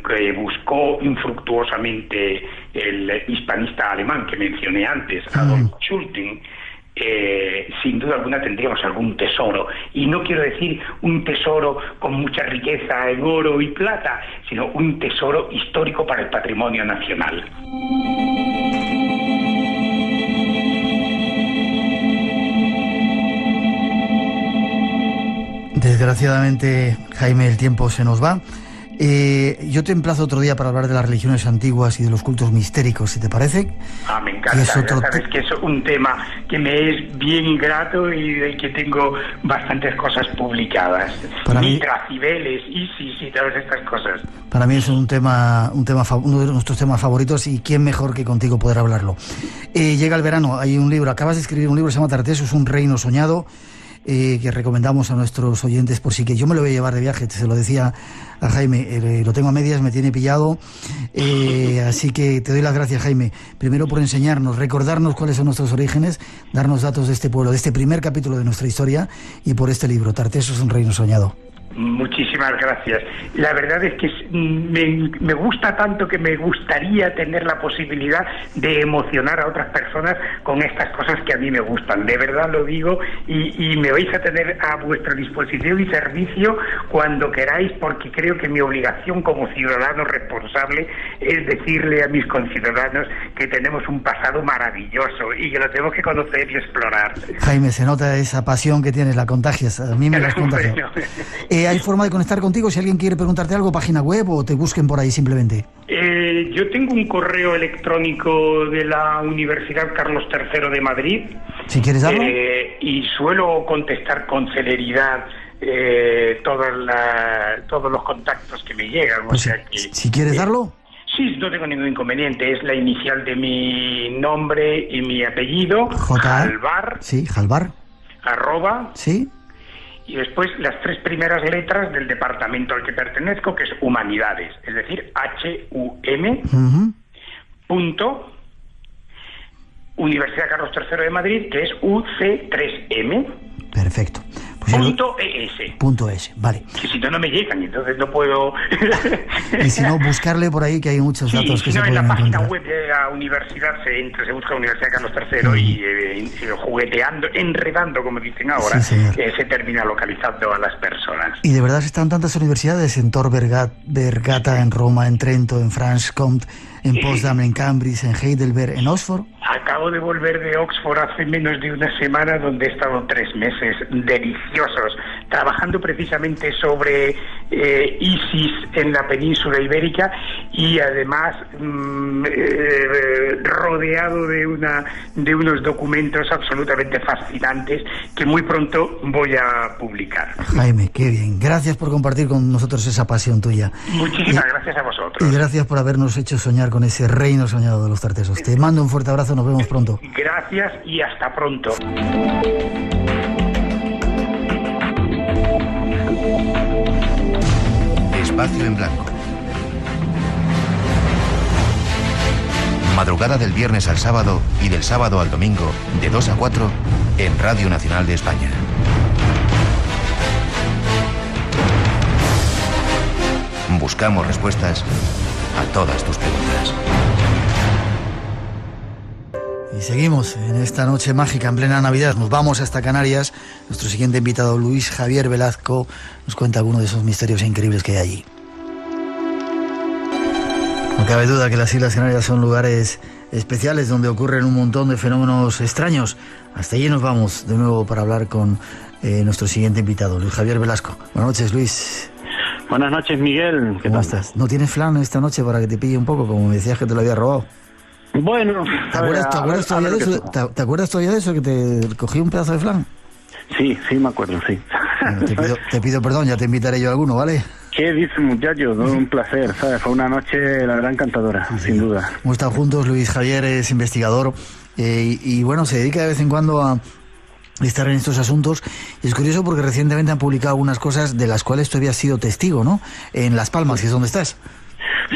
que buscó infructuosamente el hispanista alemán que mencioné antes, Adolf Schulten, sin duda alguna tendríamos algún tesoro, y no quiero decir un tesoro con mucha riqueza en oro y plata, sino un tesoro histórico para el patrimonio nacional. Desgraciadamente, Jaime, el tiempo se nos va. Yo te emplazo otro día para hablar de las religiones antiguas y de los cultos mistéricos, si te parece. Me encanta. Ya sabes que es un tema que me es bien grato y del que tengo bastantes cosas publicadas. Mitra, Cibeles, Isis y todas estas cosas. Para mí es uno de nuestros temas favoritos, y quién mejor que contigo poder hablarlo. Llega el verano, hay un libro, acabas de escribir un libro que se llama Tartesos, un reino soñado, que recomendamos a nuestros oyentes, por si que yo me lo voy a llevar de viaje, se lo decía a Jaime, lo tengo a medias, me tiene pillado, así que te doy las gracias, Jaime, primero por enseñarnos, recordarnos cuáles son nuestros orígenes, darnos datos de este pueblo, de este primer capítulo de nuestra historia, y por este libro, Tartesos, un reino soñado. Muchísimas gracias. La verdad es que me gusta tanto que me gustaría tener la posibilidad de emocionar a otras personas con estas cosas que a mí me gustan. De verdad lo digo, y me vais a tener a vuestra disposición y servicio cuando queráis, porque creo que mi obligación como ciudadano responsable es decirle a mis conciudadanos que tenemos un pasado maravilloso y que lo tenemos que conocer y explorar. Jaime, se nota esa pasión que tienes, la contagias, a mí me la contagias. ¿Hay forma de conectar contigo? Si alguien quiere preguntarte algo, página web, o te busquen por ahí simplemente. Yo tengo un correo electrónico de la Universidad Carlos III de Madrid. Si quieres darlo. Y suelo contestar con celeridad todos los contactos que me llegan. Pues, o sea que, si quieres darlo. Sí, no tengo ningún inconveniente. Es la inicial de mi nombre y mi apellido. Jalvar. Sí, Jalvar. @ Sí. Y después las 3 primeras letras del departamento al que pertenezco, que es Humanidades, es decir, HUM, punto, Universidad Carlos III de Madrid, que es UC3M. Perfecto. Pues .es, vale. Que si no me llegan, entonces no puedo... Y si no, buscarle por ahí, que hay muchos datos que se pueden encontrar. En la página web de la universidad se busca Universidad Carlos III y jugueteando, enredando, como dicen ahora, se termina localizando a las personas. ¿Y de verdad están tantas universidades en Tor Vergata, en Roma, en Trento, en Franche Comte, en Potsdam, en Cambridge, en Heidelberg, en Oxford? Acabo de volver de Oxford hace menos de una semana, donde he estado 3 meses deliciosos, trabajando precisamente sobre ISIS en la península ibérica, y además rodeado de unos documentos absolutamente fascinantes que muy pronto voy a publicar. Jaime, qué bien. Gracias por compartir con nosotros esa pasión tuya. Muchísimas gracias a vosotros. Y gracias por habernos hecho soñar con ese reino soñado de los tartesos. Te mando un fuerte abrazo, nos vemos pronto. Gracias y hasta pronto. Espacio en Blanco. Madrugada del viernes al sábado y del sábado al domingo, de 2 a 4, en Radio Nacional de España. Buscamos respuestas a todas tus preguntas. Y seguimos en esta noche mágica en plena Navidad. Nos vamos hasta Canarias. Nuestro siguiente invitado, Luis Javier Velasco, nos cuenta algunos de esos misterios increíbles que hay allí. No cabe duda que las Islas Canarias son lugares especiales donde ocurren un montón de fenómenos extraños. Hasta allí nos vamos de nuevo para hablar con nuestro siguiente invitado, Luis Javier Velasco. Buenas noches, Luis. Buenas noches, Miguel. ¿Cómo estás? ¿No tienes flan esta noche para que te pille un poco, como me decías que te lo había robado? Bueno, ¿Te acuerdas todavía de eso, que te cogí un pedazo de flan? Sí, me acuerdo, sí. Bueno, te pido perdón, ya te invitaré yo a alguno, ¿vale? ¿Qué dices, muchachos? Un placer, ¿sabes? Fue una noche, la verdad, encantadora, sí. Sin duda. Hemos estado juntos. Luis Javier es investigador y bueno, se dedica de vez en cuando a estar en estos asuntos. Y es curioso porque recientemente han publicado algunas cosas de las cuales tú habías sido testigo, ¿no? En Las Palmas, que es donde estás.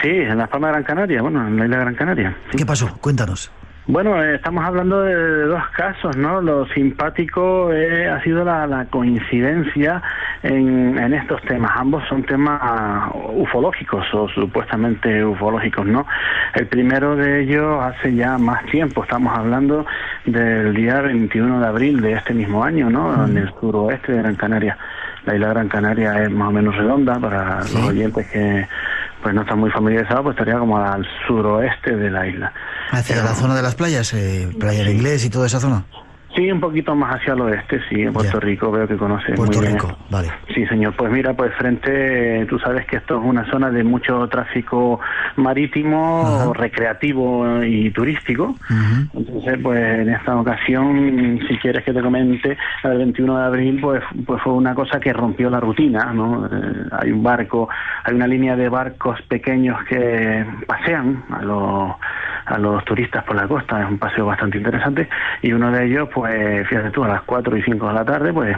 Sí, en Las Palmas de Gran Canaria, bueno, en la isla de Gran Canaria. Sí. ¿Qué pasó? Cuéntanos. Bueno, estamos hablando de dos casos, ¿no? Lo simpático ha sido la coincidencia en estos temas. Ambos son temas ufológicos o supuestamente ufológicos, ¿no? El primero de ellos hace ya más tiempo. Estamos hablando del día 21 de abril de este mismo año, ¿no? En el suroeste de Gran Canaria. La isla de Gran Canaria es más o menos redonda para los oyentes que pues no están muy familiarizados, pues estaría como al suroeste de la isla. ¿Hacia la zona de las playas? ¿Playa del Inglés y toda esa zona? Sí, un poquito más hacia el oeste, sí, en Puerto Rico veo que conoce muy bien. Puerto Rico, vale. Sí, señor. Pues mira, pues frente, tú sabes que esto es una zona de mucho tráfico marítimo, recreativo y turístico. Entonces, pues en esta ocasión, si quieres que te comente, el 21 de abril, pues fue una cosa que rompió la rutina, ¿no? Hay un barco, hay una línea de barcos pequeños que pasean a los turistas por la costa. Es un paseo bastante interesante y uno de ellos, pues fíjate tú, a las 4 y 5 de la tarde, pues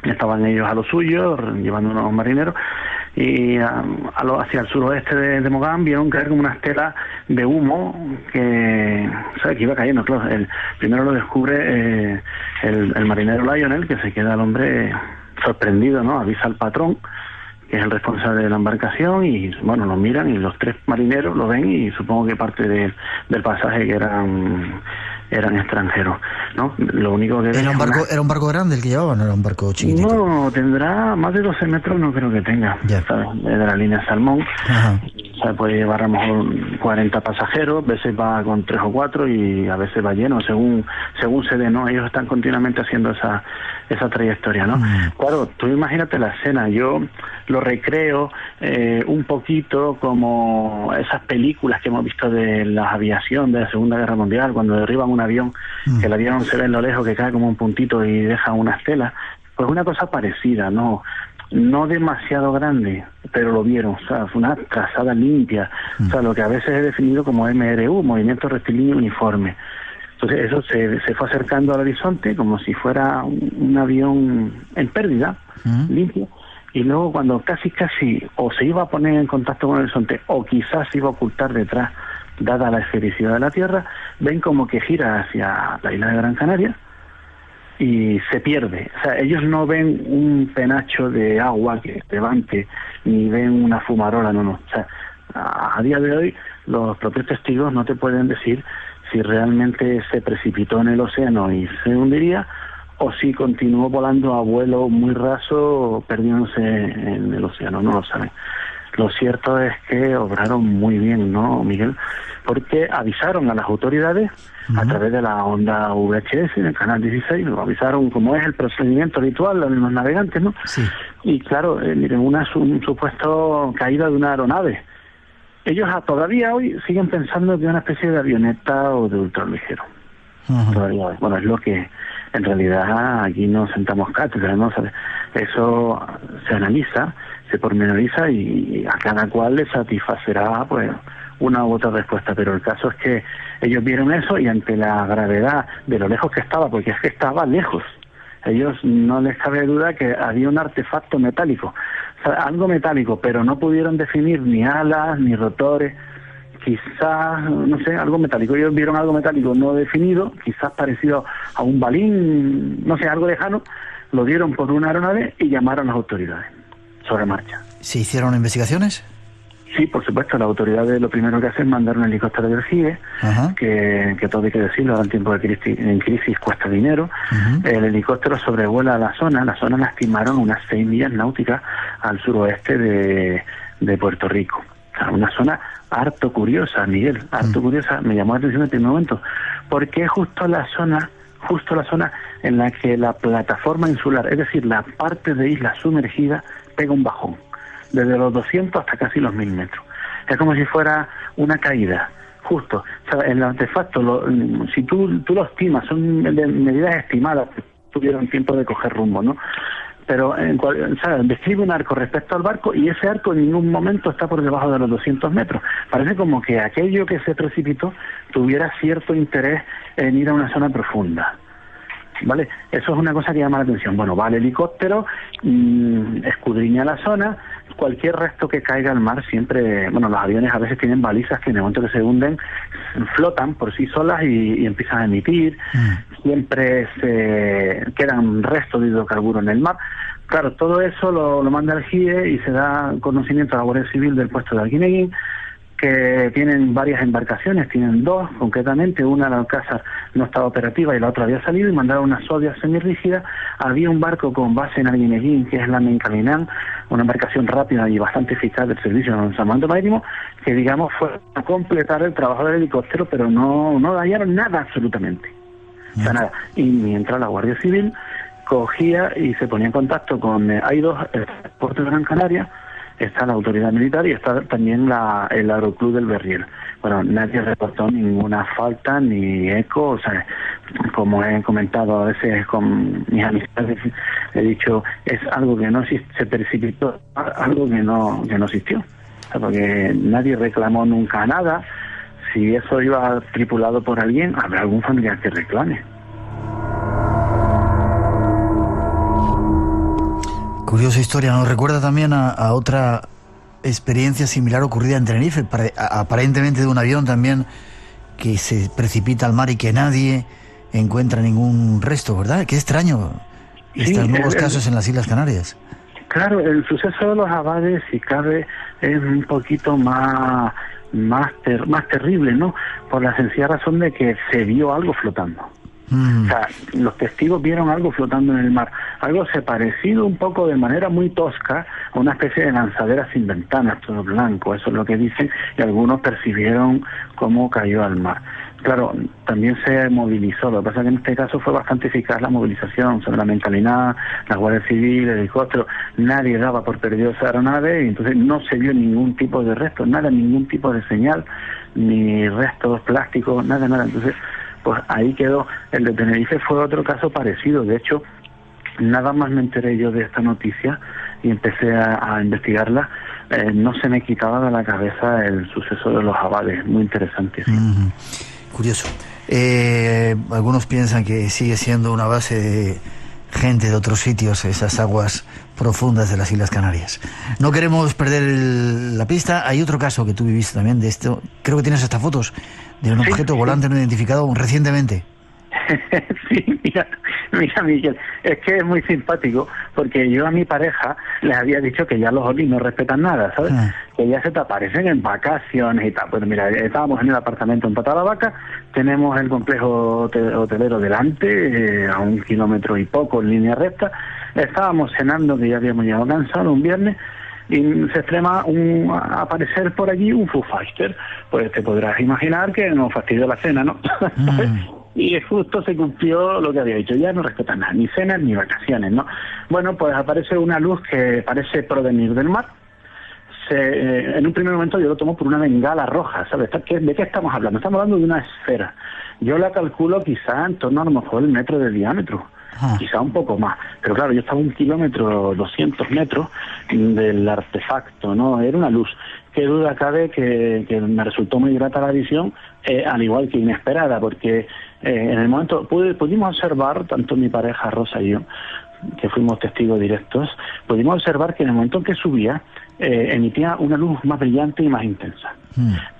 estaban ellos a lo suyo, llevando unos marineros, y hacia el suroeste de Mogán vieron caer como una estela de humo que iba cayendo. Claro, primero lo descubre el marinero Lionel, que se queda el hombre sorprendido, ¿no? Avisa al patrón, que es el responsable de la embarcación, y bueno, lo miran y los tres marineros lo ven y supongo que parte del pasaje que eran extranjeros, ¿no? Lo único que ¿Era un barco grande el que llevaban, no era un barco chiquitito? No, tendrá más de 12 metros, no creo que tenga. Ya. ¿Sabes? Es de la línea Salmón. Ajá. O sea, puede llevar a lo mejor 40 pasajeros, a veces va con 3 o 4 y a veces va lleno, según se dé, ¿no? Ellos están continuamente haciendo esa trayectoria, ¿no? Claro, tú imagínate la escena, yo lo recreo un poquito como esas películas que hemos visto de la aviación de la Segunda Guerra Mundial, cuando derriban un avión, que el avión se ve en lo lejos, que cae como un puntito y deja una estela. Pues una cosa parecida, no demasiado grande, pero lo vieron, o sea, fue una trazada limpia, o sea, lo que a veces he definido como MRU, Movimiento Rectilíneo Uniforme. Entonces eso se fue acercando al horizonte como si fuera un avión en pérdida, limpio, y luego cuando casi o se iba a poner en contacto con el horizonte o quizás se iba a ocultar detrás, dada la esfericidad de la Tierra, ven como que gira hacia la isla de Gran Canaria y se pierde. O sea, ellos no ven un penacho de agua que levante, ni ven una fumarola, no. O sea, a día de hoy los propios testigos no te pueden decir si realmente se precipitó en el océano y se hundiría, o si continuó volando a vuelo muy raso, perdiéndose en el océano, no lo saben. Lo cierto es que obraron muy bien, ¿no, Miguel? Porque avisaron a las autoridades a través de la onda VHS, en el canal 16, lo avisaron como es el procedimiento habitual de los navegantes, ¿no? Sí. Y claro, miren, un supuesto caída de una aeronave. Ellos todavía hoy siguen pensando que es una especie de avioneta o de ultraligero. Todavía hoy. Bueno, es lo que en realidad aquí nos sentamos cátedra, ¿no? Eso se analiza, se pormenoriza y a cada cual le satisfacerá pues una u otra respuesta, pero el caso es que ellos vieron eso y ante la gravedad de lo lejos que estaba, porque es que estaba lejos, ellos no les cabe duda que había un artefacto metálico O sea, algo metálico, pero no pudieron definir ni alas, ni rotores. Quizás, no sé, algo metálico. Ellos vieron algo metálico no definido, quizás parecido a un balín, no sé, algo lejano. Lo dieron por una aeronave y llamaron a las autoridades sobre marcha. ¿Se hicieron investigaciones? Sí, por supuesto, las autoridades lo primero que hacen es mandar un helicóptero del GIE, que todo hay que decirlo, ahora en tiempo de crisis cuesta dinero. El helicóptero sobrevuela la zona la estimaron unas 6 millas náuticas al suroeste de Puerto Rico. O sea, una zona harto curiosa, Miguel, harto curiosa, me llamó la atención en el primer momento, porque es justo la zona en la que la plataforma insular, es decir, la parte de isla sumergida, pega un bajón, desde los 200 hasta casi los 1000 metros. Es como si fuera una caída, justo. O sea, el artefacto, si tú lo estimas, son medidas estimadas, que tuvieron tiempo de coger rumbo, ¿no? Pero describe un arco respecto al barco y ese arco en ningún momento está por debajo de los 200 metros. Parece como que aquello que se precipitó tuviera cierto interés en ir a una zona profunda. ¿Vale? Eso es una cosa que llama la atención. Bueno, va el helicóptero, escudriña la zona, cualquier resto que caiga al mar siempre, bueno, los aviones a veces tienen balizas que en el momento que se hunden flotan por sí solas y empiezan a emitir, siempre se quedan restos de hidrocarburos en el mar. Claro, todo eso lo manda el GIE y se da conocimiento a la Guardia Civil del puesto de Arguineguín, que tienen varias embarcaciones, tienen 2 concretamente, una, la Alcázar, no estaba operativa y la otra había salido, y mandaron una Sodia semirrígida. Había un barco con base en Arguineguín, que es la Mencalinán, una embarcación rápida y bastante eficaz del servicio de salvamento marítimo, que digamos fue a completar el trabajo del helicóptero, pero no dañaron nada absolutamente. O sea, nada. Y mientras la Guardia Civil cogía y se ponía en contacto con el puerto de Gran Canaria, está la autoridad militar y está también el Aeroclub del Berriel. Bueno, nadie reportó ninguna falta ni eco, o sea, como he comentado a veces con mis amistades, he dicho, es algo que no se precipitó, algo que no existió. O sea, porque nadie reclamó nunca nada. Si eso iba tripulado por alguien, habrá algún familiar que reclame. Curiosa historia, nos recuerda también a otra experiencia similar ocurrida en Tenerife, aparentemente de un avión también que se precipita al mar y que nadie encuentra ningún resto, ¿verdad? Qué extraño estos nuevos casos en las Islas Canarias. Claro, el suceso de los Abades, si cabe, es un poquito más terrible, ¿no? Por la sencilla razón de que se vio algo flotando. O sea, los testigos vieron algo flotando en el mar, algo se parecido un poco de manera muy tosca a una especie de lanzadera sin ventanas, todo blanco, eso es lo que dicen, y algunos percibieron cómo cayó al mar. Claro, también se movilizó, lo que pasa es que en este caso fue bastante eficaz la movilización sobre la Mencalinán, la Guardia Civil, el helicóptero, nadie daba por perdido esa aeronave y entonces no se vio ningún tipo de resto, nada, ningún tipo de señal, ni restos plásticos, nada, entonces pues ahí quedó. El de Tenerife fue otro caso parecido. De hecho, nada más me enteré yo de esta noticia y empecé a investigarla, no se me quitaba de la cabeza el suceso de los Abades. Muy interesante, sí. Curioso. Algunos piensan que sigue siendo una base de gente de otros sitios, esas aguas profundas de las Islas Canarias. No queremos perder la pista. Hay otro caso que tú viviste también de esto. Creo que tienes hasta fotos de un objeto volante no identificado recientemente. Sí, mira, Miguel, es que es muy simpático, porque yo a mi pareja les había dicho que ya los olis no respetan nada, ¿sabes? Que ya se te aparecen en vacaciones y tal. Pues mira, estábamos en el apartamento en Patalavaca, tenemos el complejo hotelero delante, a 1 kilómetro y poco en línea recta, estábamos cenando, que ya habíamos llegado cansados un viernes, y se extrema a aparecer por allí un Foo Fighter. Pues te podrás imaginar que nos fastidió la cena, ¿no? Y justo se cumplió lo que había dicho, ya no respetan nada, ni cenas ni vacaciones, ¿no? Bueno, pues aparece una luz que parece provenir del mar. En un primer momento yo lo tomo por una bengala roja, ¿sabes? ¿De qué estamos hablando? Estamos hablando de una esfera. Yo la calculo quizá en torno a lo mejor el metro de diámetro. Quizá un poco más, pero claro, yo estaba a 1 kilómetro, 200 metros del artefacto, ¿no? Era una luz. Qué duda cabe que me resultó muy grata la visión, al igual que inesperada, porque en el momento pudimos observar, tanto mi pareja Rosa y yo, que fuimos testigos directos, pudimos observar que en el momento en que subía, emitía una luz más brillante y más intensa.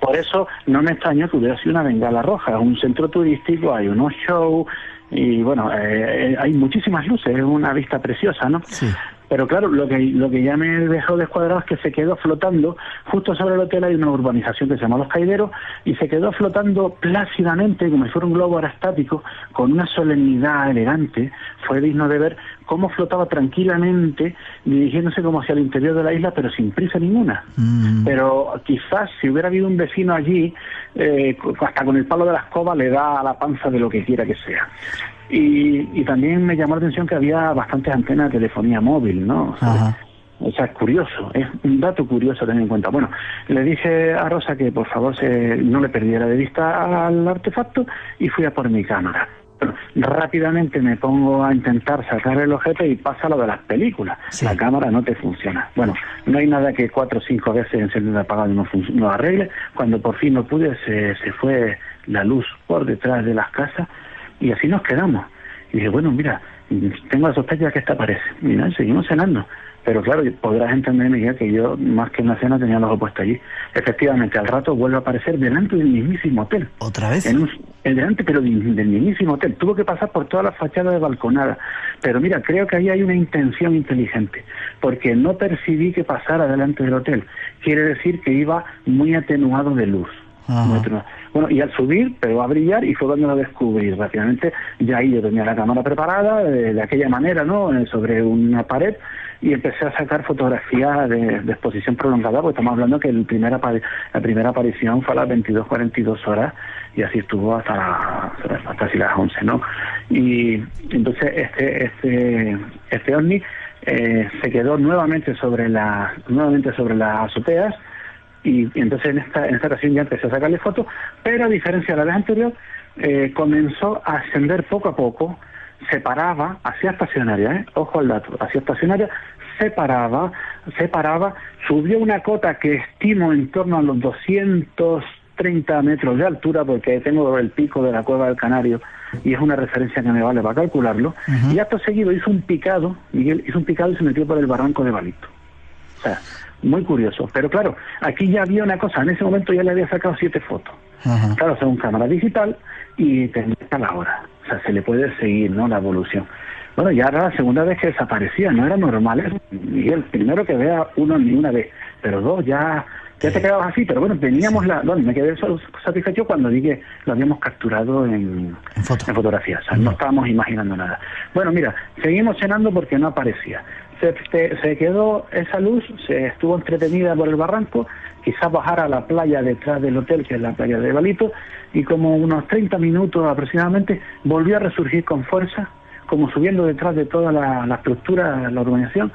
Por eso no me extrañó que hubiera sido una bengala roja. Es un centro turístico, hay unos shows y bueno, hay muchísimas luces, es una vista preciosa, ¿no? Sí. Pero claro, lo que ya me dejó descuadrado es que se quedó flotando, justo sobre el hotel hay una urbanización que se llama Los Caideros, y se quedó flotando plácidamente, como si fuera un globo aerostático, con una solemnidad elegante. Fue digno de ver cómo flotaba tranquilamente, dirigiéndose como hacia el interior de la isla, pero sin prisa ninguna. Pero quizás si hubiera habido un vecino allí, hasta con el palo de la escoba le da a la panza de lo que quiera que sea. Y también me llamó la atención que había bastantes antenas de telefonía móvil, ¿no? O sea, es curioso, es un dato curioso a tener en cuenta. Bueno, le dije a Rosa que por favor no le perdiera de vista al artefacto y fui a por mi cámara. Bueno, rápidamente me pongo a intentar sacar el objeto y pasa lo de las películas. Sí. La cámara no te funciona. Bueno, no hay nada que 4 o 5 veces encendido apagado no arregle. Cuando por fin no pude, se fue la luz por detrás de las casas. Y así nos quedamos. Y dije, bueno, mira, tengo la sospecha que esta aparece. Mira, seguimos cenando. Pero claro, podrás entender, Miguel, que yo, más que en la cena, tenía los opuestos allí. Efectivamente, al rato vuelve a aparecer delante del mismísimo hotel. ¿Otra vez? Delante, pero del mismísimo hotel. Tuvo que pasar por toda la fachada de balconada. Pero mira, creo que ahí hay una intención inteligente. Porque no percibí que pasara delante del hotel. Quiere decir que iba muy atenuado de luz. Bueno, y al subir pegó a brillar y fue cuando lo descubrí rápidamente. Ya ahí yo tenía la cámara preparada de aquella manera, ¿no? Sobre una pared, y empecé a sacar fotografías de exposición prolongada, porque estamos hablando que la primera aparición fue a las 22:42 horas y así estuvo hasta casi las 11, ¿no? Y entonces este ovni se quedó nuevamente sobre las azoteas. Y entonces en esta ocasión ya empecé a sacarle fotos, pero a diferencia de la vez anterior, comenzó a ascender poco a poco, se paraba, hacía estacionaria, ojo al dato, hacía estacionaria, se paraba, subió una cota que estimo en torno a los 230 metros de altura, porque tengo el pico de la Cueva del Canario y es una referencia que me vale para calcularlo, y acto seguido hizo un picado, Miguel hizo un picado y se metió por el barranco de Balito. O sea, muy curioso. Pero claro, aquí ya había una cosa, en ese momento ya le había sacado 7 fotos. Claro, son cámara digital y tenía la hora. O sea, se le puede seguir, ¿no?, la evolución. Bueno, ya era la segunda vez que desaparecía, no era normal. Miguel, primero que vea uno ni una vez, pero 2 ya te quedabas así. Pero bueno, teníamos me quedé satisfecho cuando vi que lo habíamos capturado en fotografía. O sea, no estábamos imaginando nada. Bueno, mira, seguimos cenando porque no aparecía. Se quedó esa luz, se estuvo entretenida por el barranco, quizás bajara a la playa detrás del hotel, que es la playa de Balito, y como unos 30 minutos aproximadamente volvió a resurgir con fuerza, como subiendo detrás de toda la estructura, la urbanización.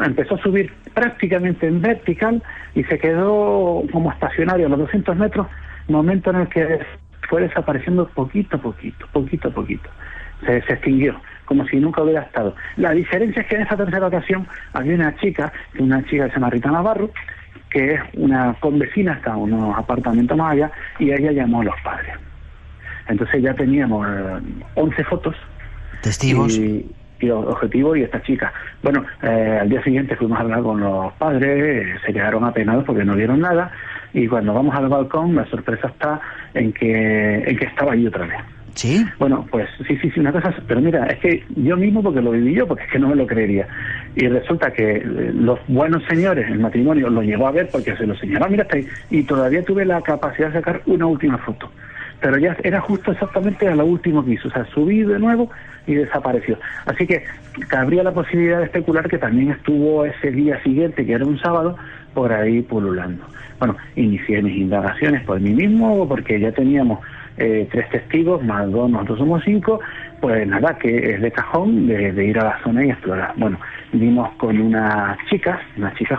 Empezó a subir prácticamente en vertical y se quedó como estacionario a los 200 metros, momento en el que fue desapareciendo poquito a poquito. Se extinguió, como si nunca hubiera estado. La diferencia es que en esa tercera ocasión había una chica que se llama Rita Navarro, que es una convecina hasta unos apartamentos más allá, y ella llamó a los padres. Entonces ya teníamos 11 fotos. Testigos. Y objetivo y esta chica. Bueno, al día siguiente fuimos a hablar con los padres, se quedaron apenados porque no vieron nada, y cuando vamos al balcón la sorpresa está en que estaba allí otra vez. ¿Sí? Bueno, pues sí, una cosa, pero mira, es que yo mismo, porque lo viví yo, porque es que no me lo creería. Y resulta que los buenos señores, el matrimonio, lo llegó a ver porque se lo señalaba, mira, está ahí, y todavía tuve la capacidad de sacar una última foto. Pero ya era justo exactamente a lo último que hizo, o sea, subí de nuevo y desapareció. Así que cabría la posibilidad de especular que también estuvo ese día siguiente, que era un sábado, por ahí pululando. Bueno, inicié mis indagaciones por mí mismo, porque ya teníamos 3 testigos, más 2, nosotros somos 5, pues nada, que es de cajón de ir a la zona y explorar. Bueno, vimos con unas chicas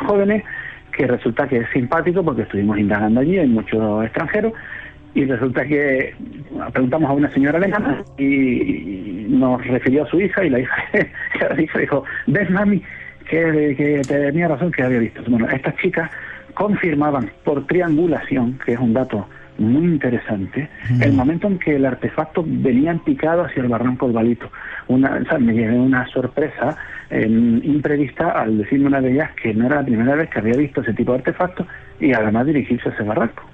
jóvenes, que resulta que es simpático porque estuvimos indagando allí, hay muchos extranjeros, y resulta que preguntamos a una señora alemana y nos refirió a su hija, y la hija dijo, ¿ves, mami, que tenía razón, que había visto? Bueno, estas chicas confirmaban por triangulación, que es un dato muy interesante el momento en que el artefacto venía en picado hacia el barranco del Balito. O sea, me llevé una sorpresa imprevista al decirme una de ellas que no era la primera vez que había visto ese tipo de artefacto y además dirigirse a ese barranco.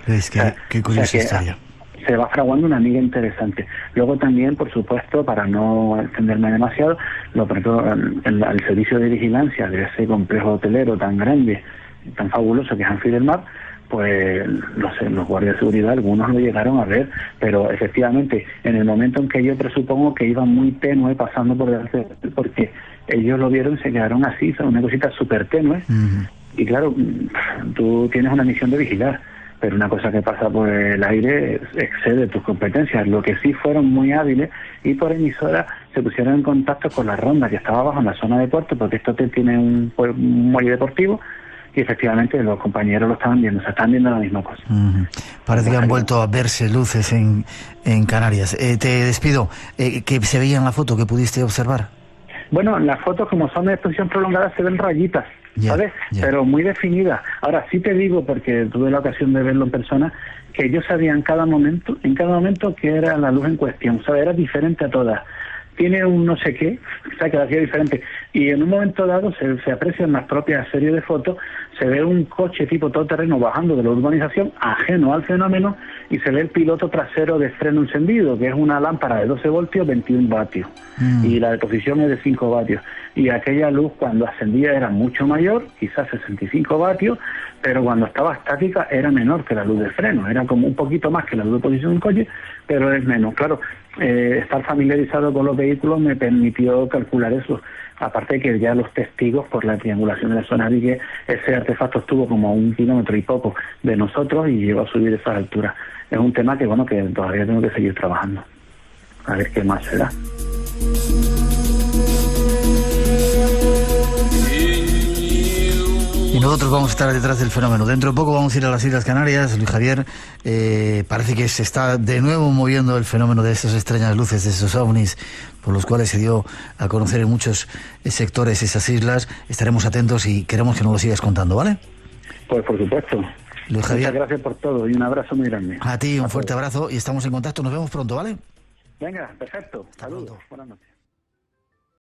Es que, qué curiosa historia. Se va fraguando una amiga interesante. Luego también, por supuesto, para no extenderme demasiado, lo pronto al servicio de vigilancia de ese complejo hotelero tan grande, tan fabuloso que es Anfi del Mar, pues los guardias de seguridad, algunos lo llegaron a ver, pero efectivamente, en el momento en que yo presupongo que iba muy tenue pasando por delante, porque ellos lo vieron y se quedaron así, son una cosita súper tenue, y claro, tú tienes una misión de vigilar, pero una cosa que pasa por el aire excede tus competencias. Lo que sí fueron muy hábiles y por emisora se pusieron en contacto con la ronda que estaba abajo en la zona de puerto, porque esto tiene un muelle deportivo, y efectivamente los compañeros lo estaban viendo, estaban viendo la misma cosa. Parece que han vuelto a verse luces en Canarias. Te despido. ¿Qué se veía en la foto que pudiste observar? Bueno, las fotos, como son de exposición prolongada, se ven rayitas, ¿sabes? Pero muy definidas. Ahora sí te digo, porque tuve la ocasión de verlo en persona, que yo sabía en cada momento que era la luz en cuestión. O sea, era diferente a todas. Tiene un no sé qué, o sea, que la hacía diferente. Y en un momento dado se aprecia en las propias series de fotos, se ve un coche tipo todoterreno bajando de la urbanización, ajeno al fenómeno, y se ve el piloto trasero de freno encendido, que es una lámpara de 12 voltios, 21 vatios. Y la de posición es de 5 vatios. Y aquella luz cuando ascendía era mucho mayor, quizás 65 vatios, pero cuando estaba estática era menor que la luz de freno. Era como un poquito más que la luz de posición de un coche, pero es menos. Claro, estar familiarizado con los vehículos me permitió calcular eso. Aparte que ya los testigos, por la triangulación de la zona, vi que ese artefacto estuvo como a 1 kilómetro y poco de nosotros y llegó a subir esas alturas. Es un tema que, bueno, que todavía tengo que seguir trabajando. A ver qué más se da. Y nosotros vamos a estar detrás del fenómeno. Dentro de poco vamos a ir a las Islas Canarias. Luis Javier, parece que se está de nuevo moviendo el fenómeno de esas extrañas luces, de esos ovnis, por los cuales se dio a conocer en muchos sectores esas islas. Estaremos atentos y queremos que nos lo sigas contando, ¿vale? Pues por supuesto. Luis Javier, muchas gracias por todo y un abrazo muy grande. A ti un fuerte abrazo y estamos en contacto. Nos vemos pronto, ¿vale? Venga, perfecto. Saludos. Buenas noches.